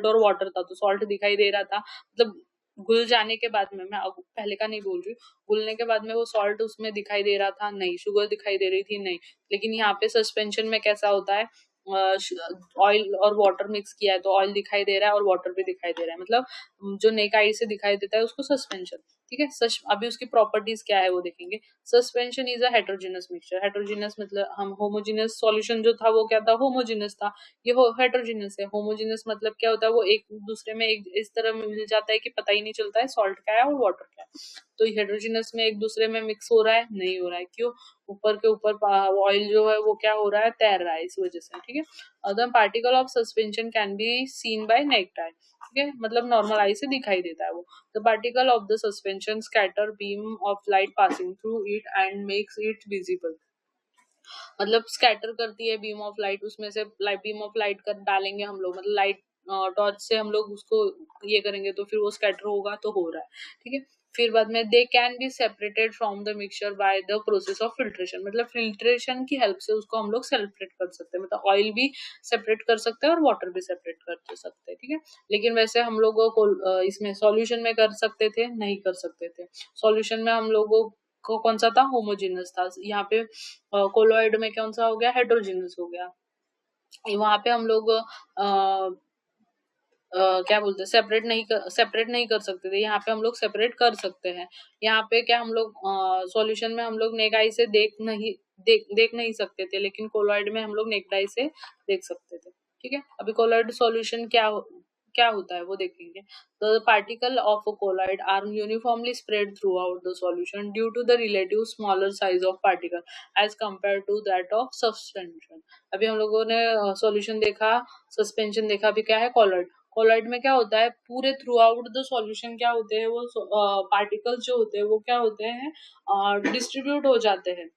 S1: और वाटर था, तो सॉल्ट दिखाई दे रहा था। मतलब घुल जाने के बाद में, मैं पहले का नहीं बोल रही, घुलने के बाद में वो सॉल्ट उसमें दिखाई दे रहा था नहीं, शुगर दिखाई दे रही थी नहीं। लेकिन यहाँ पे सस्पेंशन में कैसा होता है, ऑयल और वाटर मिक्स किया है तो ऑयल दिखाई दे रहा है और वाटर भी दिखाई दे रहा है। मतलब जो नेक आई से दिखाई देता है उसको सस्पेंशन। ठीक है। अभी उसकी प्रॉपर्टीज क्या है वो देखेंगे। Suspension is a heterogeneous mixture. Heterogeneous मतलब हम होमोजेनस सॉल्यूशन जो था वो क्या था, होमोजेनस था। ये हेटेरोजेनस है। होमोजेनस मतलब क्या होता है, वो एक दूसरे में एक इस तरह मिल जाता है कि पता ही नहीं चलता है सॉल्ट क्या है और वाटर क्या है। तो हेटेरोजेनस में एक दूसरे में मिक्स हो रहा है, नहीं हो रहा है। क्यों? ऊपर के ऊपर ऑयल जो है वो क्या हो रहा है, तैर रहा है, इस वजह से। ठीक है। The particle of suspension can be seen by naked eye. ठीक है, मतलब नॉर्मल आई से दिखाई देता है वो। The particle of the suspension scatter beam of light passing through it and makes it visible. मतलब स्कैटर करती है बीम ऑफ लाइट, उसमें से बीम ऑफ लाइट कर डालेंगे हम लोग, मतलब लाइट टॉर्च से हम लोग उसको ये करेंगे तो फिर वो स्कैटर होगा, तो हो रहा है। ठीक है। फिर बाद में they can be separated from the mixture by the process of filtration. मतलब फिल्ट्रेशन की हेल्प से उसको हम लोग सेपरेट कर सकते हैं, मतलब ऑयल भी सेपरेट कर सकते हैं और वाटर भी सेपरेट कर सकते हैं। ठीक है। लेकिन वैसे हम लोगों को इसमें सॉल्यूशन में कर सकते थे, नहीं कर सकते थे। सॉल्यूशन में हम लोगों को कौन सा था, होमोजेनस था। यहाँ पे कोलोइड में कौन सा हो गया, हेटेरोजेनस हो गया। वहां पे हम लोग क्या बोलते हैं, सेपरेट नहीं कर सकते थे। यहाँ पे हम लोग सेपरेट कर सकते हैं। यहाँ पे क्या हम लोग सॉल्यूशन में हम लोग नेक आई से देख नहीं सकते थे, लेकिन कोलॉइड में हम लोग नेक्ड आई से देख सकते थे। ठीक है। अभी कोलॉइड सॉल्यूशन क्या होता है वो देखेंगे। The particle of a colloid are uniformly spread throughout the solution due to the relative smaller size of particle as compare to that of suspension. अभी हम लोगों ने सॉल्यूशन देखा, सस्पेंशन देखा, अभी क्या है कोलॉइड। कोलॉइड में क्या होता है, पूरे थ्रू आउट द सॉल्यूशन क्या होते हैं, वो पार्टिकल्स जो होते हैं वो क्या होते हैं, डिस्ट्रीब्यूट हो जाते हैं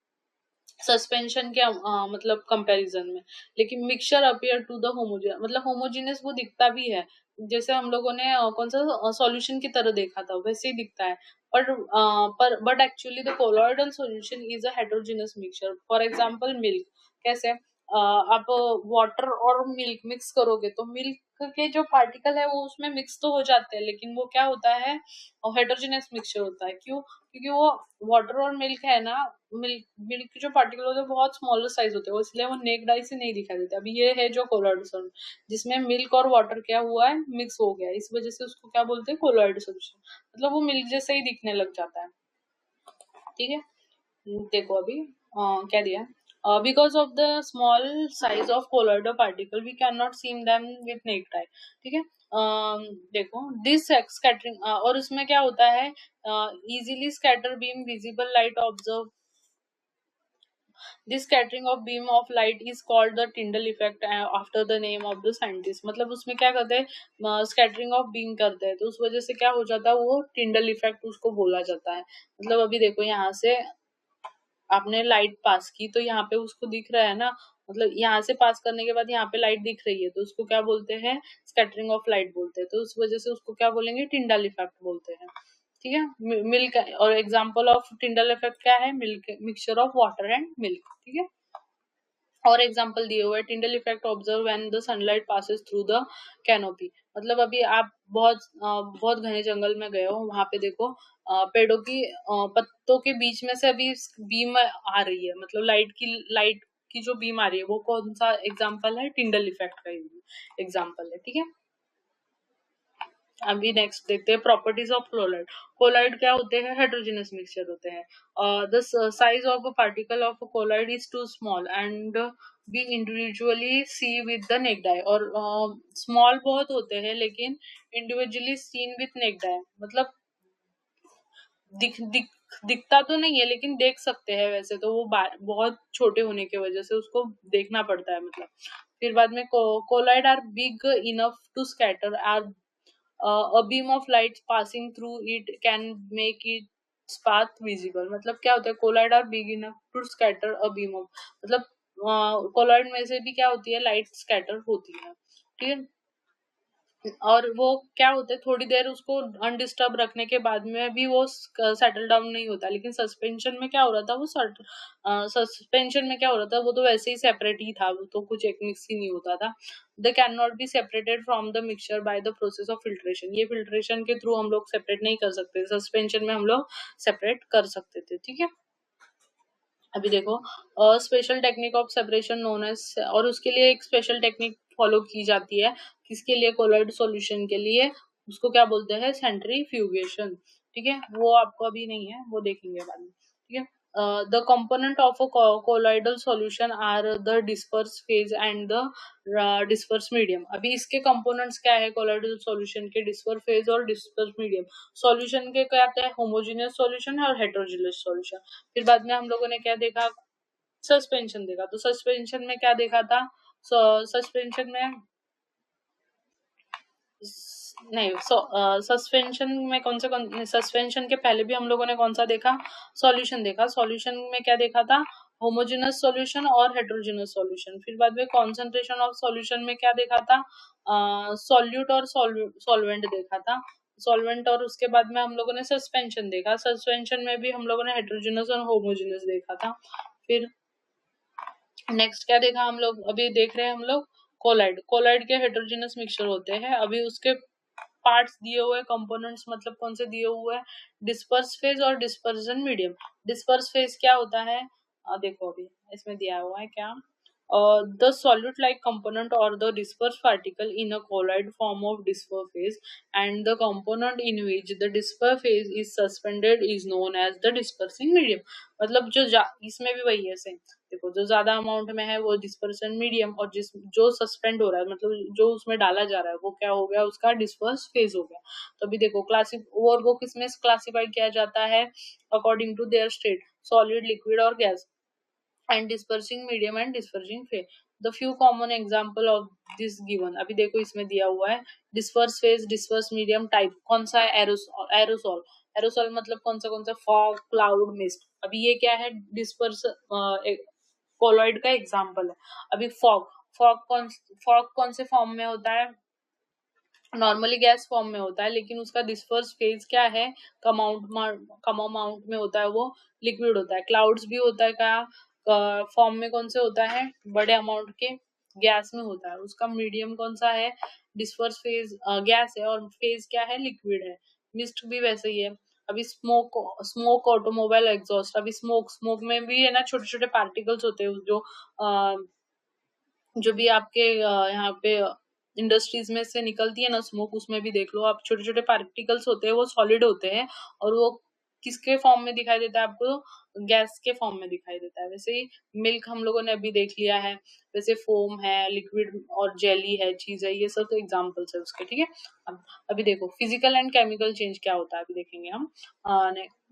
S1: सस्पेंशन के मतलब कंपैरिजन में। लेकिन mixture appear to the homogenous, मतलब होमोजेनस वो दिखता भी है, जैसे हम लोगों ने कौन सा सॉल्यूशन की तरह देखा था वैसे ही दिखता है। But actually the colloidal solution is a heterogeneous mixture. For example milk. कैसे? आप वाटर और मिल्क मिक्स करोगे तो मिल्क के जो पार्टिकल है वो उसमें मिक्स तो हो जाते हैं, लेकिन वो क्या होता है, हेटेरोजेनस मिक्सचर होता है। क्यों? क्योंकि वो वाटर और मिल्क है ना, मिल्क मिल्क के जो पार्टिकल होते हैं बहुत स्मॉलर साइज होते हैं, इसलिए वो नेक्ड आई से नहीं दिखाई देते। अभी ये है जो कोलॉइड सॉल्यूशन, जिसमें मिल्क और वाटर क्या हुआ है, मिक्स हो गया है, इस वजह से उसको क्या बोलते हैं, कोलॉइड सॉल्यूशन। मतलब वो मिल्क जैसा ही दिखने लग जाता है। ठीक है। देखो अभी क्या दिया है, because of the small size of colloidal particle we can not see them with naked eye. ठीक है। देखो दिस स्कैटरिंग, और उसमें क्या होता है, easily scatter beam visible light observe. This scattering of beam of light is called the Tyndall effect after the name of the scientist. मतलब उसमें क्या करते हैं, स्कैटरिंग ऑफ बीम करते हैं, तो उस वजह से क्या हो जाता है, वो टिंडल इफेक्ट उसको बोला जाता है। मतलब अभी देखो यहाँ से आपने लाइट पास की तो यहाँ पे उसको दिख रहा है ना, मतलब यहाँ से पास करने के बाद यहाँ पे लाइट दिख रही है, तो उसको क्या बोलते हैं, स्कैटरिंग ऑफ लाइट बोलते हैं। तो उस वजह से उसको क्या बोलेंगे, टिंडल इफेक्ट बोलते हैं। ठीक है। मिल्क, और एग्जांपल ऑफ टिंडल इफेक्ट क्या है, milk mixture of water and milk. ठीक है। और एग्जांपल दिए हुए, Tyndall effect observe when the sunlight passes through the canopy. मतलब अभी आप बहुत घने जंगल में गए हो, वहां पे देखो पेड़ों की पत्तों के बीच में से अभी बीम आ रही है, मतलब लाइट की जो बीम आ रही है वो कौन सा एग्जाम्पल है, टिंडल इफेक्ट का एग्जाम्पल है। ठीक है। अभी नेक्स्ट देखते हैं प्रॉपर्टीज ऑफ कोलाइड। कोलाइड क्या होते हैं, हेटेरोजेनस मिक्सचर होते हैं। The size of a particle of a colloid is too small and be individually see with the naked eye. और स्मॉल बहुत होते हैं लेकिन individually seen with naked eye, मतलब दिखता तो नहीं है लेकिन देख सकते हैं। वैसे तो वो बहुत छोटे होने की वजह से उसको देखना पड़ता है, मतलब। फिर बाद में colloid are big enough to scatter are a beam of light passing through it can make its path visible। मतलब क्या होता है, colloid are big enough to scatter a beam of, मतलब कोलाइड में से भी क्या होती है, लाइट स्कैटर होती है। ठीक है। और वो क्या होता है, थोड़ी देर उसको अनडिस्टर्ब रखने के बाद में भी वो सेटल डाउन नहीं होता। लेकिन सस्पेंशन में क्या हो रहा था, वो सस्पेंशन में क्या हो रहा था, वो तो वैसे ही सेपरेट ही था, वो तो कुछ एक मिक्स ही नहीं होता था। They can not B separated from the mixture by the process of filtration. ये फिल्ट्रेशन के थ्रू हम लोग सेपरेट नहीं कर सकते, सस्पेंशन में हम लोग सेपरेट कर सकते थे। ठीक है। अभी देखो special technique of separation known as, और उसके लिए एक स्पेशल टेक्निक फॉलो की जाती है, किसके लिए, कोलॉइड सॉल्यूशन के लिए। उसको क्या बोलते हैं, सेंट्रीफ्यूगेशन। ठीक है, वो आपको अभी नहीं है, वो देखेंगे बाद में, ठीक है। The component of a colloidal solution are the disperse phase and the disperse medium. अभी इसके कंपोनेंट्स क्या है कोलॉइडल सॉल्यूशन के, डिस्पर्स फेज और डिस्पर्स मीडियम। सॉल्यूशन के क्या आते हैं, होमोजेनियस सॉल्यूशन और हेटेरोजेनियस सॉल्यूशन। फिर बाद में हम लोगों ने क्या देखा, सस्पेंशन देखा। तो सस्पेंशन में क्या देखा था, सस्पेंशन में नहीं, सस्पेंशन में कौन सस्पेंशन के पहले भी हम लोगों ने कौन सा देखा, सॉल्यूशन देखा। सॉल्यूशन में क्या देखा था, होमोजेनस सॉल्यूशन और हेटेरोजेनस सॉल्यूशन। फिर बाद में कॉन्सेंट्रेशन ऑफ सॉल्यूशन में क्या देखा था, सॉल्यूट और सॉल्वेंट देखा था, सॉल्वेंट। और उसके बाद में हम लोगों ने सस्पेंशन देखा। सस्पेंशन में भी हम लोगों ने हेटेरोजेनस और होमोजेनस देखा था। फिर नेक्स्ट क्या देखा हम लोग, अभी देख रहे हैं हम लोग कोलाइड। कोलाइड के हेटेरोजेनस मिक्सचर होते हैं। अभी उसके पार्ट्स दिए हुए, कंपोनेंट्स मतलब कौन से दिए हुए हैं, डिस्पर्स फेज और डिस्पर्जन मीडियम। डिस्पर्स फेज क्या होता है, देखो अभी इसमें दिया हुआ है क्या, the solute like component or the dispersed particle in a colloid form of disperse phase, and the component in which the disperse phase is suspended is known as the dispersing medium। मतलब जो इसमें भी वही है same, देखो जो ज्यादा amount में है वो डिस्पर्सन मीडियम, और जिस जो सस्पेंड हो रहा है मतलब जो उसमें डाला जा रहा है वो क्या हो गया, उसका डिस्पर्स फेज हो गया। तो अभी देखो और वो किसमें क्लासिफाइड किया जाता है, according to their state, solid, liquid और gas, and dispersing medium and dispersing phase। the few common example of this given, अभी देखो इसमें दिया हुआ है disperse phase, disperse medium, type कौन सा है, एरोसोल। एरोसोल, एरोसोल मतलब कौन सा फॉग, क्लाउड, मिस्ट। अभी ये क्या है, डिस्पर्स कोलॉइड का एग्जांपल है। अभी फॉग, फॉग कौन से फॉर्म में होता है, नॉर्मली गैस फॉर्म में होता है, लेकिन उसका डिस्पर्स फेज क्या है, कम अमाउंट में होता है, वो लिक्विड होता है। क्लाउड्स भी होता है क्या फॉर्म में, कौन से होता है, बड़े अमाउंट के गैस में होता है। उसका मीडियम कौन सा है, डिस्पर्स फेज गैस है, और फेज क्या है, लिक्विड है। मिस्ट भी वैसे ही है। अभी स्मोक ऑटोमोबाइल एग्जॉस्ट। अभी स्मोक में भी है ना छोटे छोटे पार्टिकल्स होते हैं, जो भी आपके यहाँ पे इंडस्ट्रीज में से निकलती है ना स्मोक, उसमें भी देख लो आप, छोटे छोटे पार्टिकल्स होते हैं, वो सॉलिड होते हैं, और वो किसके फॉर्म में दिखाई देता है आपको, गैस के फॉर्म में दिखाई देता है। वैसे ही मिल्क हम लोगों ने अभी देख लिया है, वैसे फोम है, लिक्विड और जेली है, चीज है, ये सब तो एग्जाम्पल्स है उसके, ठीक है। अभी देखो फिजिकल एंड केमिकल चेंज क्या होता है, अभी देखेंगे हम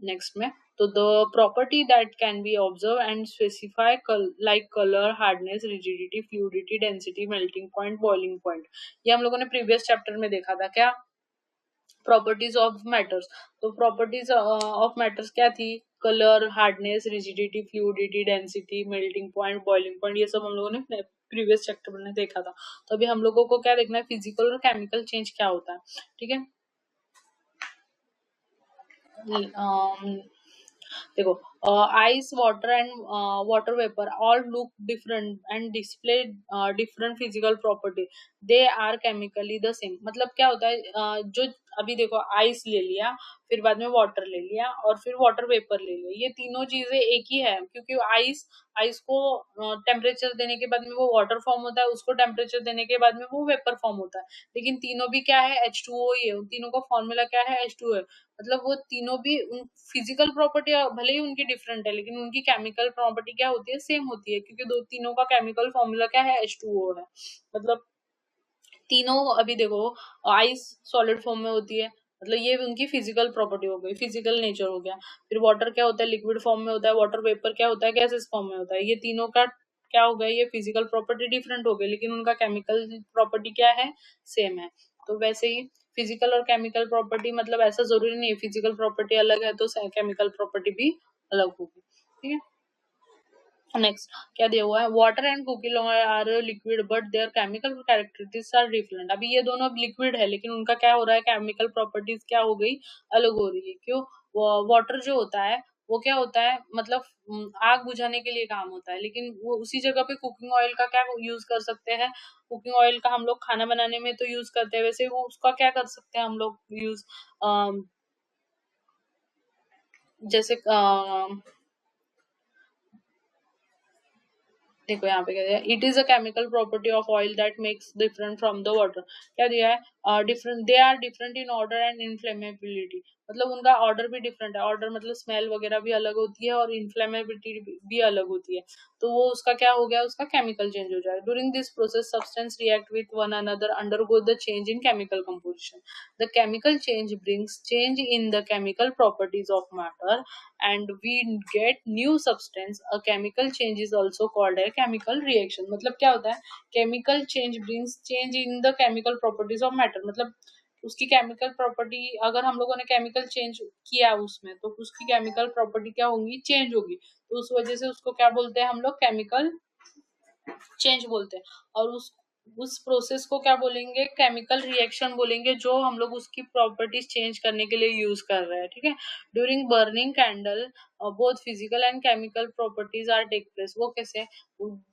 S1: नेक्स्ट में। तो the property that can be observe and specify like colour, hardness, rigidity, fluidity, density, melting point, boiling point, ये हम लोगों ने प्रीवियस चैप्टर में देखा था क्या, प्रॉपर्टीज ऑफ मैटर्स। तो प्रॉपर्टीज ऑफ मैटर्स क्या थी, colour, hardness, rigidity, fluidity, density, melting point, boiling point, ये सब हम लोगों ने प्रीवियस चैप्टर में देखा था। तो अभी हम लोगों को क्या देखना है, फिजिकल और केमिकल चेंज क्या होता है, ठीक है। देखो ice, water and water vapor all look different and display different physical property, they are chemically the same। मतलब क्या होता है, जो अभी देखो आइस ले लिया, फिर बाद में वाटर ले लिया, और फिर वाटर वेपर ले लिया, ये तीनों चीजें एक ही है, क्योंकि आइस आइस को टेम्परेचर देने के बाद में वो वाटर फॉर्म होता है, उसको टेम्परेचर देने के बाद में वो वेपर फॉर्म होता है, लेकिन तीनों भी क्या है, H2O ही है। उन तीनों का फॉर्मूला क्या है, H2O है। मतलब वो तीनों भी फिजिकल प्रॉपर्टी भले ही उनकी डिफरेंट है, लेकिन उनकी केमिकल प्रॉपर्टी क्या होती है, सेम होती है, क्योंकि दो तीनों का केमिकल फॉर्मूला क्या है, H2O है। मतलब तीनों, अभी देखो आइस सॉलिड फॉर्म में होती है, मतलब ये उनकी फिजिकल प्रॉपर्टी हो गई, फिजिकल नेचर हो गया। फिर वाटर क्या होता है, लिक्विड फॉर्म में होता है। वाटर वेपर क्या होता है, गैसेस फॉर्म में होता है। ये तीनों का क्या हो गया, ये फिजिकल प्रॉपर्टी डिफरेंट हो गई, लेकिन उनका केमिकल प्रॉपर्टी क्या है, सेम है। तो वैसे ही फिजिकल और केमिकल प्रॉपर्टी, मतलब ऐसा जरूरी नहीं है फिजिकल प्रॉपर्टी अलग है तो केमिकल प्रॉपर्टी भी अलग होगी, ठीक है। नेक्स्ट क्या दिया हुआ है, water and cooking are liquid but their chemical characteristics are different. अभी ये दोनों लिक्विड है, लेकिन उनका क्या हो रहा है, केमिकल प्रॉपर्टीज क्या हो गई, अलग हो रही है। क्यों, वाटर जो होता है वो क्या होता है, मतलब आग बुझाने के लिए काम होता है, लेकिन वो उसी जगह पे कुकिंग ऑयल का क्या यूज कर सकते हैं, कुकिंग ऑयल का हम लोग खाना बनाने में तो यूज करते हैं, वैसे वो उसका क्या कर सकते हैं हम लोग यूज, जैसे देखो यहाँ पे क्या दिया, it is a chemical property of oil that makes different from the water. क्या दिया है, different, they are different in order and inflammability, मतलब उनका ऑर्डर भी डिफरेंट है, ऑर्डर मतलब स्मेल वगैरह भी अलग होती है और इन्फ्लेमेबिलिटी भी अलग होती है। तो वो उसका क्या हो गया, उसका केमिकल चेंज हो जाएगा। During this process substance react with one another, undergo the change in chemical composition. The chemical change brings change in the chemical properties of matter and we get new substance. A chemical change is also called a chemical reaction। मतलब क्या होता है, chemical change brings change in the chemical properties of matter, मतलब उसकी chemical property, अगर हम लोगों ने केमिकल चेंज किया उसमें तो उसकी केमिकल प्रॉपर्टी क्या होगी, चेंज होगी। तो उस वजह से उसको क्या बोलते हैं हम लोग, केमिकल चेंज बोलते हैं। और उस प्रोसेस को क्या बोलेंगे, केमिकल रिएक्शन बोलेंगे, जो हम लोग उसकी प्रॉपर्टीज चेंज करने के लिए यूज कर रहे हैं। ठीक है, during burning candle both physical and chemical properties are take place. वो कैसे,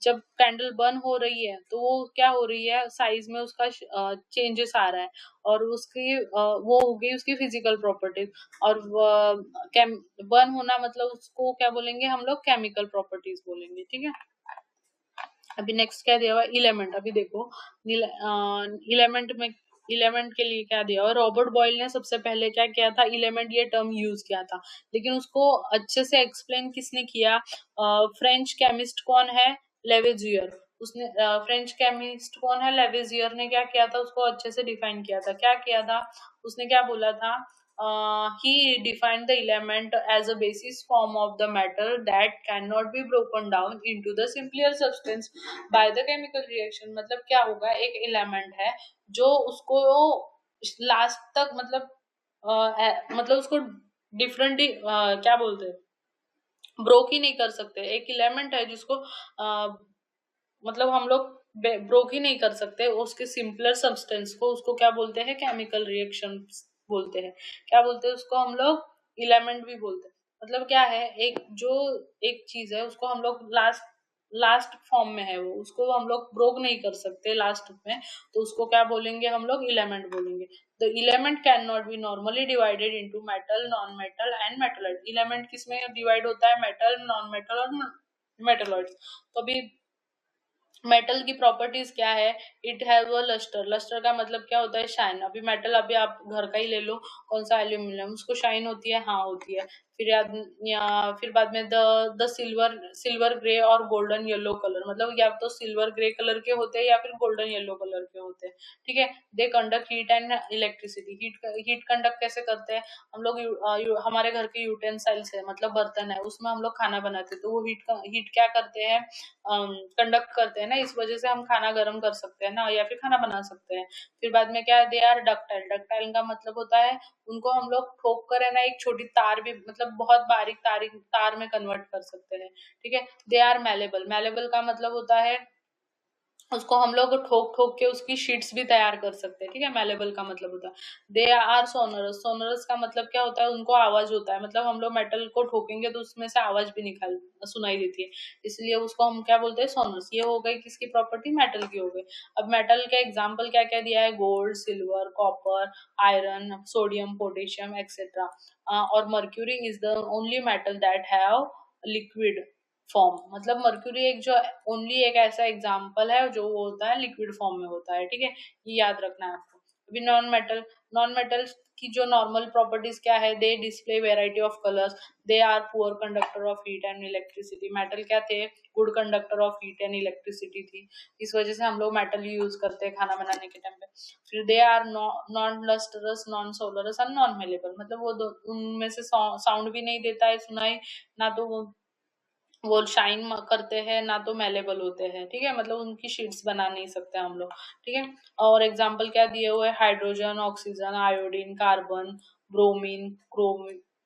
S1: जब कैंडल बर्न हो रही है तो वो क्या हो रही है, साइज में उसका चेंजेस आ रहा है, और उसकी वो हो गई उसकी फिजिकल प्रॉपर्टीज। और बर्न होना मतलब उसको क्या बोलेंगे हम लोग, केमिकल प्रॉपर्टीज बोलेंगे। ठीक है, अभी नेक्स्ट क्या दिया हुआ, इलेमेंट। अभी देखो इलेमेंट में, इलेमेंट के लिए क्या दिया हुआ, रॉबर्ट बॉयल ने सबसे पहले क्या किया था, इलेमेंट ये टर्म यूज किया था। लेकिन उसको अच्छे से एक्सप्लेन किसने किया, फ्रेंच केमिस्ट कौन है, लेवेजियर। उसने फ्रेंच केमिस्ट कौन है, लेवेजियर ने क्या किया था, उसको अच्छे से डिफाइन किया था। क्या किया था उसने, क्या बोला था, he defined the element as a basis form of the matter that cannot be broken down into the simpler substance by the chemical reaction। मतलब क्या होगा, एक element है जो उसको लास्ट तक मतलब उसको डिफरेंट क्या बोलते हैं, ब्रोक ही नहीं कर सकते। एक एलिमेंट है जिसको मतलब हम लोग ब्रोक ही नहीं कर सकते, उसके सिंपलर सब्सटेंस को, उसको क्या बोलते हैं, केमिकल रिएक्शन बोलते हैं। क्या बोलते हैं उसको हम लोग, इलेमेंट भी बोलते हैं। मतलब क्या है, एक जो एक चीज है उसको हम लोग लास्ट लास्ट फॉर्म में है, वो उसको हम लोग ब्रोक नहीं कर सकते लास्ट में, तो उसको क्या बोलेंगे हम लोग, इलेमेंट बोलेंगे। The element can not be normally divided into metal, non metal and metalloid. Element किसमें डिवाइड होता है, मेटल, नॉन मेटल और मेटलॉइड्स। तो अभी मेटल की प्रॉपर्टीज क्या है, it have a lustre. Lustre का मतलब क्या होता है, शाइन। अभी मेटल, अभी आप घर का ही ले लो, कौन सा, एल्यूमिनियम, उसको शाइन होती है, हाँ होती है। फिर फिर बाद में द सिल्वर, सिल्वर ग्रे और गोल्डन येलो कलर, मतलब या तो सिल्वर ग्रे कलर के होते हैं या फिर गोल्डन येलो कलर के होते हैं। ठीक है, they conduct heat and electricity. Heat conduct कैसे करते हैं हम लोग, हमारे घर के यूटेंसिल्स है, मतलब बर्तन है, उसमें हम लोग खाना बनाते हैं, तो वो हीट क्या करते हैं, कंडक्ट करते हैं ना, इस वजह से हम खाना गर्म कर सकते हैं ना, या फिर खाना बना सकते हैं। फिर बाद में क्या, दे आर डक्टाइल। डक्टाइल का मतलब होता है उनको हम लोग ठोक कर है ना, एक छोटी तार भी, मतलब बहुत बारीक तार में कन्वर्ट कर सकते हैं। ठीक है, दे आर मैलेबल। मैलेबल का मतलब होता है उसको हम लोग ठोक ठोक के उसकी शीट्स भी तैयार कर सकते हैं। ठीक है, मैलेबल का मतलब होता है। They are sonorous. सोनरस का मतलब क्या होता है, उनको आवाज होता है, मतलब हम लोग मेटल को ठोकेंगे तो उसमें से आवाज भी निकाल सुनाई देती है, इसलिए उसको हम क्या बोलते हैं, सोनरस। ये हो गई किसकी प्रॉपर्टी, मेटल की हो गई। अब मेटल का एग्जाम्पल क्या क्या दिया है, gold, silver, copper, iron, sodium, potassium etcetera. और mercury is the only metal that have liquid form. मतलब मर्क्यूरी एक जो ओनली एक ऐसा एग्जाम्पल है जो वो होता है लिक्विड फॉर्म में होता है। ठीक है, ये याद रखना है आपको। अभी नॉन मेटल, नॉन मेटल की जो नॉर्मल प्रॉपर्टीज क्या है, they display variety of colours, they are poor conductor of heat and electricity. Metal क्या थे, good conductor of heat and electricity थी, इस वजह से हम लोग मेटल यूज करते हैं खाना बनाने के टाइम पे। फिर they are non lustrous, non sonorous and non malleable, मतलब वो उनमें से साउंड भी नहीं देता है सुनाई, ना तो वो शाइन करते हैं, ना तो मेलेबल होते हैं। ठीक है, मतलब उनकी शीट्स बना नहीं सकते हम लोग। ठीक है, और एग्जाम्पल क्या दिए हुए, hydrogen, oxygen, iodine, carbon, bromine,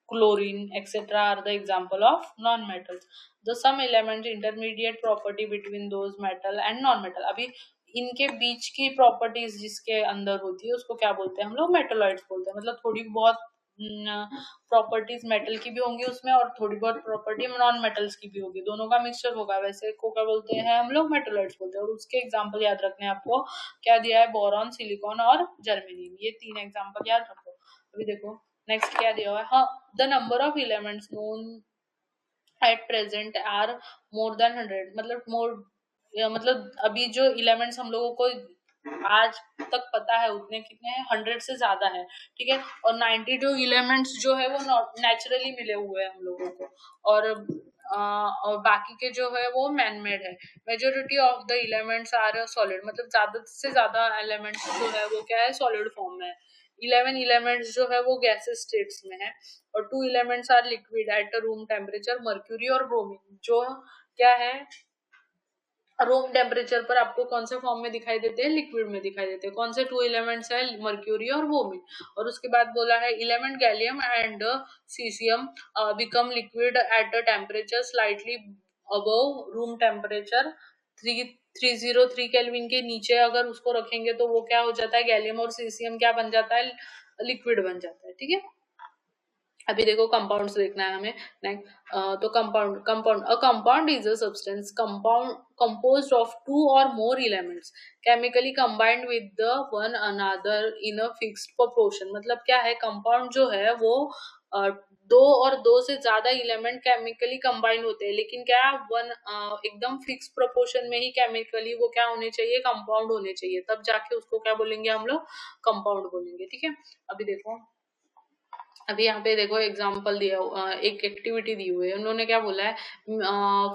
S1: chlorine etcetera are the example of non metals. The some element intermediate property between those metal and non metal. अभी इनके बीच की प्रॉपर्टीज जिसके अंदर होती है उसको क्या बोलते हैं हम लोग, मेटलॉइड्स बोलते हैं। मतलब थोड़ी बहुत प्रॉपर्टीज मेटल की भी होंगी उसमें और थोड़ी बहुत प्रॉपर्टी नॉन मेटल्स की भी होगी, दोनों का मिक्सचर होगा, वैसे को क्या बोलते हैं हम लोग, मेटलॉइड्स बोलते हैं। और उसके एग्जांपल याद रखने हैं आपको, क्या दिया है, बोरॉन, सिलिकॉन और जर्मेनियम, ये तीन एग्जांपल याद रखो। अभी देखो नेक्स्ट क्या दिया हुआ है, हाँ, the number of elements known at present are more than 100, मतलब मोर मतलब अभी जो एलिमेंट्स हम लोगों को आज तक पता है उतने कितने हैं, 100 से ज्यादा है, ठीक है। और 92 एलिमेंट्स जो है वो नेचुरली मिले हुए हैं हम लोगों को, और बाकी के जो है वो मैन मेड है। Majority of the elements are solid, मतलब ज्यादा से ज्यादा एलिमेंट्स जो है वो क्या है, सॉलिड फॉर्म में है। 11 एलिमेंट्स जो है वो गैसेस स्टेट्स में है, और 2 elements are liquid at room temperature, mercury और ब्रोमीन। जो क्या है, रूम टेम्परेचर पर आपको कौन से फॉर्म में दिखाई देते हैं, लिक्विड में दिखाई देते हैं। कौन से 2 एलिमेंट्स है, मर्क्यूरी और ब्रोमीन। और उसके बाद बोला है element gallium and caesium become liquid at a temperature slightly above room temperature, 303 kelvin के नीचे अगर उसको रखेंगे तो वो क्या हो जाता है, गैलियम और सीसियम क्या बन जाता है, लिक्विड बन जाता है, ठीक है। अभी देखो कंपाउंड्स देखना है हमें नेक्स्ट। तो compound a compound is a substance compound composed of two or more elements chemically combined with the one another in a fixed proportion। मतलब क्या है, कंपाउंड जो है वो दो और दो से ज्यादा एलिमेंट केमिकली कंबाइन होते हैं, लेकिन क्या वन एकदम फिक्स प्रोपोर्शन में ही केमिकली वो क्या होने चाहिए, कंपाउंड होने चाहिए, तब जाके उसको क्या बोलेंगे हम लोग, कंपाउंड बोलेंगे, ठीक है। अभी देखो, अभी यहाँ पे देखो एग्जाम्पल दिया एक एक्टिविटी दी हुई है। उन्होंने क्या बोला है,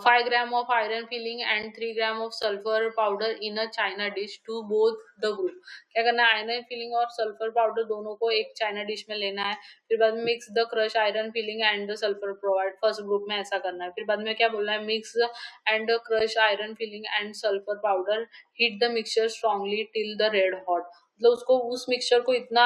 S1: 5 gram of iron filing and 3 gram of sulphur powder in a china dish to both the group. क्या करना है, आयरन फिलिंग और सल्फर पाउडर दोनों को एक चाइना डिश में लेना है। फिर बाद में mix the crush iron filing and the sulphur provide, first group में ऐसा करना है। फिर बाद में क्या बोलना है, mix and crush iron filing and sulphur powder, heat the mixture strongly till the red hot. मतलब उसको, उस मिक्सचर को इतना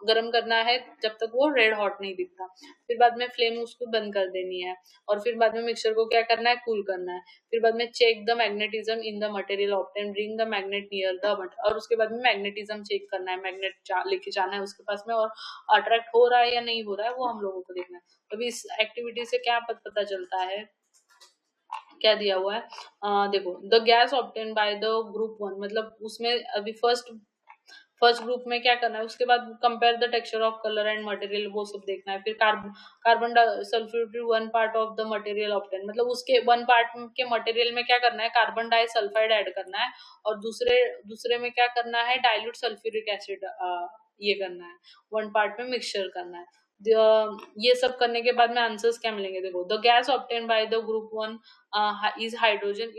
S1: गर्म करना है जब तक वो रेड हॉट नहीं दिखता। फिर बाद में फ्लेम उसको बंद कर देनी है, और फिर बाद में मिक्सचर को क्या करना है, कूल करना है। फिर बाद में check the magnetism in the material obtain, bring the magnet near the but, और उसके बाद में मैग्नेटिज्म चेक करना है, मैग्नेट लेके जाना है उसके पास में, और अट्रैक्ट हो रहा है या नहीं हो रहा है वो हम लोगों को देखना है। अभी इस एक्टिविटी से क्या पता चलता है, क्या दिया हुआ है, देखो the gas obtain by the group one, मतलब उसमें अभी फर्स्ट ग्रुप में क्या करना है, उसके बाद compare the texture of colour and material, वो सब देखना है। फिर carbon sulphuric 1 part of the material obtain, मतलब उसके 1 पार्ट के मटेरियल में क्या करना है, कार्बन डाइसल्फाइड ऐड करना है, और दूसरे दूसरे में क्या करना है, डाइल्यूट सल्फ्यूरिक एसिड ये करना है, 1 पार्ट में मिक्सचर करना है। ये सब करने के बाद में आंसर्स क्या मिलेंगे, देखो the gas obtain by the group one is hydrogen.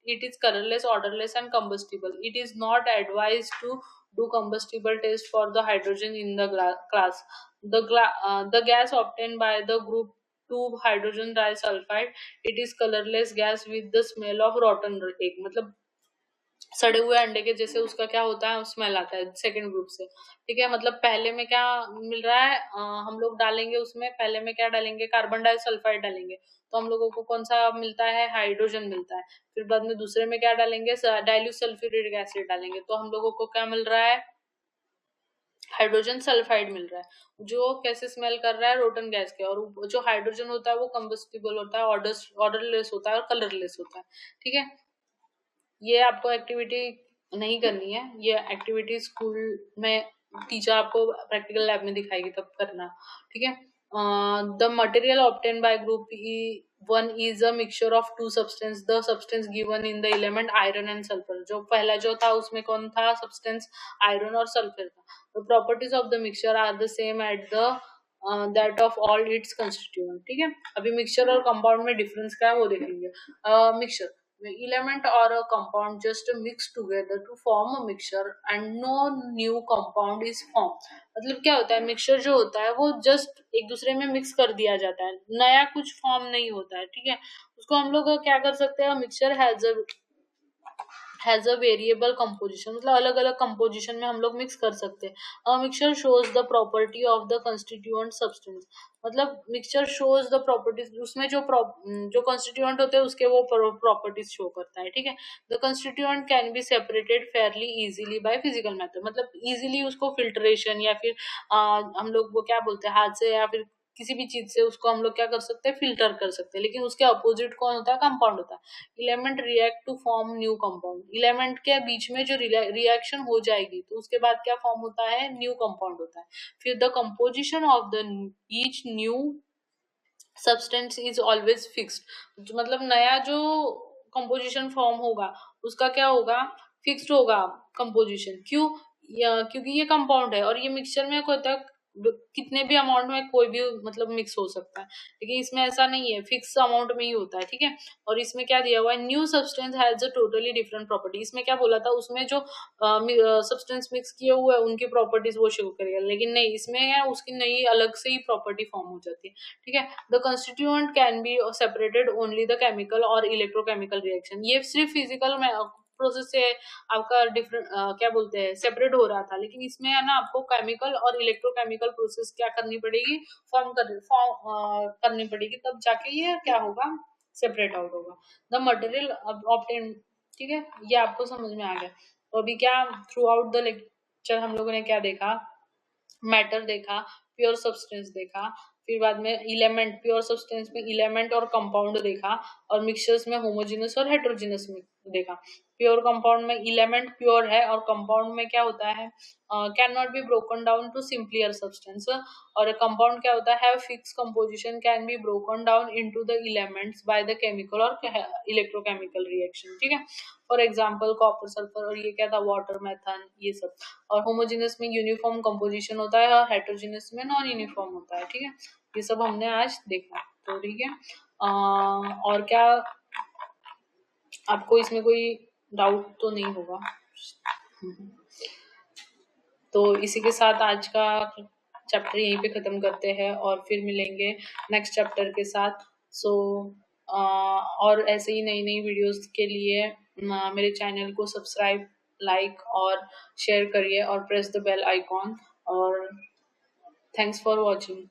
S1: It is colorless, odorless, and combustible. It is not advised to do combustible test for the hydrogen in the class. The gas obtained by the group 2 hydrogen disulfide, it is colorless gas with the smell of rotten egg, मतलब सड़े हुए अंडे के जैसे उसका क्या होता है, स्मेल आता है सेकंड ग्रुप से, ठीक है। मतलब पहले में क्या मिल रहा है, हम लोग डालेंगे उसमें, पहले में क्या डालेंगे, कार्बन डाइसल्फाइड डालेंगे, तो हम लोगों को कौन सा मिलता है, हाइड्रोजन मिलता है। फिर बाद में दूसरे में क्या डालेंगे, डाइल्यूट सल्फ्यूरिक एसिड डालेंगे, तो हम लोगों को क्या मिल रहा है, हाइड्रोजन सल्फाइड मिल रहा है, जो कैसे स्मेल कर रहा है, रोटन गैस के। और जो हाइड्रोजन होता है वो कंबस्टिबल होता है, ऑर्डरलेस होता है और कलरलेस होता है, ठीक है। ये आपको एक्टिविटी नहीं करनी है, ये एक्टिविटी स्कूल में टीचर आपको प्रैक्टिकल लैब में दिखाएगी तब करना, ठीक है। The material obtain by group one is a mixture of two substance, the substance given in the element iron and sulphur. जो पहला जो था उसमें कौन था सब्सटेंस, आयरन और सल्फर था। The properties of the mixture are the same at the that of all its constituent, ठीक है। अभी मिक्सचर और कंपाउंड में डिफरेंस क्या है वो देखेंगे। Mixture, element or a compound just mix together to form a mixture and no new compound is formed। मतलब क्या होता है, मिक्सचर जो होता है वो जस्ट एक दूसरे में मिक्स कर दिया जाता है, नया कुछ फॉर्म नहीं होता है, ठीक है। उसको हम लोग क्या कर सकते हैं, mixture has a variable composition, मतलब अलग अलग कंपोजिशन में हम लोग मिक्स कर सकते हैं। Mixture shows the property of the constituent substance, मतलब मिक्सचर शोज द प्रॉपर्टीज, उसमें जो कंस्टिट्यूएंट होते हैं उसके वो प्रॉपर्टीज शो करता है, ठीक है। The constituent can be separated Fairlie easily by physical method, मतलब इजीली उसको फिल्ट्रेशन या फिर हम लोग वो क्या बोलते हैं, हाथ से या फिर किसी भी चीज से उसको हम लोग क्या कर सकते हैं, फिल्टर कर सकते हैं। लेकिन उसके अपोजिट कौन होता है, कंपाउंड होता है। Element react to form new compound, element के बीच में जो रिएक्शन हो जाएगी तो उसके बाद क्या फॉर्म होता है, न्यू कंपाउंड होता है। फिर the composition of the each new substance is always fixed, मतलब नया जो कंपोजिशन फॉर्म होगा उसका क्या होगा, फिक्स्ड होगा कंपोजिशन। क्यों? क्योंकि ये कंपाउंड है और ये मिक्सचर में क्या होता है, कितने भी अमाउंट में कोई भी मतलब मिक्स हो सकता है, लेकिन इसमें ऐसा नहीं है, फिक्स अमाउंट में ही होता है, ठीक है। और इसमें क्या दिया हुआ है, new substance has a totally different property. इसमें क्या बोला था, उसमें जो सब्सटेंस मिक्स किए हुए हैं उनकी प्रॉपर्टीज वो शो करेगा, लेकिन नहीं, इसमें है उसकी नई अलग से ही प्रॉपर्टी फॉर्म हो जाती है, ठीक है। The constituent can be separated only the chemical or electrochemical reaction. ये सिर्फ फिजिकल प्रोसेस से आपका डिफरेंट क्या बोलते हैं, सेपरेट हो रहा था, लेकिन इसमें है ना आपको केमिकल और इलेक्ट्रोकेमिकल प्रोसेस क्या करनी पड़ेगी, फॉर्म करनी पड़ेगी, तब जाके ये क्या होगा, सेपरेट आउट होगा। द मटेरियल ऑब्टेन, ठीक है, ये आपको समझ में आ गया। तो अभी क्या, थ्रू आउट द लेक्चर हम लोगों ने क्या देखा, मैटर देखा, प्योर सब्सटेंस देखा, फिर बाद में इलेमेंट, प्योर सब्सटेंस में इलेमेंट और कंपाउंड देखा, और मिक्सचर्स में होमोजेनस और हेट्रोजेनस में देखा। प्योर कंपाउंड में इलेमेंट प्योर है और कंपाउंड में क्या होता है, can not be broken down to simpler substance. और कंपाउंड क्या होता है, fix composition, can be broken down into the elements by the chemical or electrochemical reaction, ठीक है। फॉर एग्जांपल कॉपर सल्फर, और ये क्या था, वाटर मेथन, ये सब। और होमोजेनस में यूनिफॉर्म कंपोजिशन होता है और हेट्रोजेनस में नॉन यूनिफॉर्म होता है, ठीक है। ये सब हमने आज देखा, तो ठीक है। और क्या आपको इसमें कोई डाउट तो नहीं होगा? तो इसी के साथ आज का चैप्टर यहीं पे खत्म करते हैं और फिर मिलेंगे नेक्स्ट चैप्टर के साथ। सो और ऐसे ही नई नई वीडियोस के लिए मेरे चैनल को सब्सक्राइब, लाइक और शेयर करिए और प्रेस द बेल आइकॉन। और थैंक्स फॉर वॉचिंग।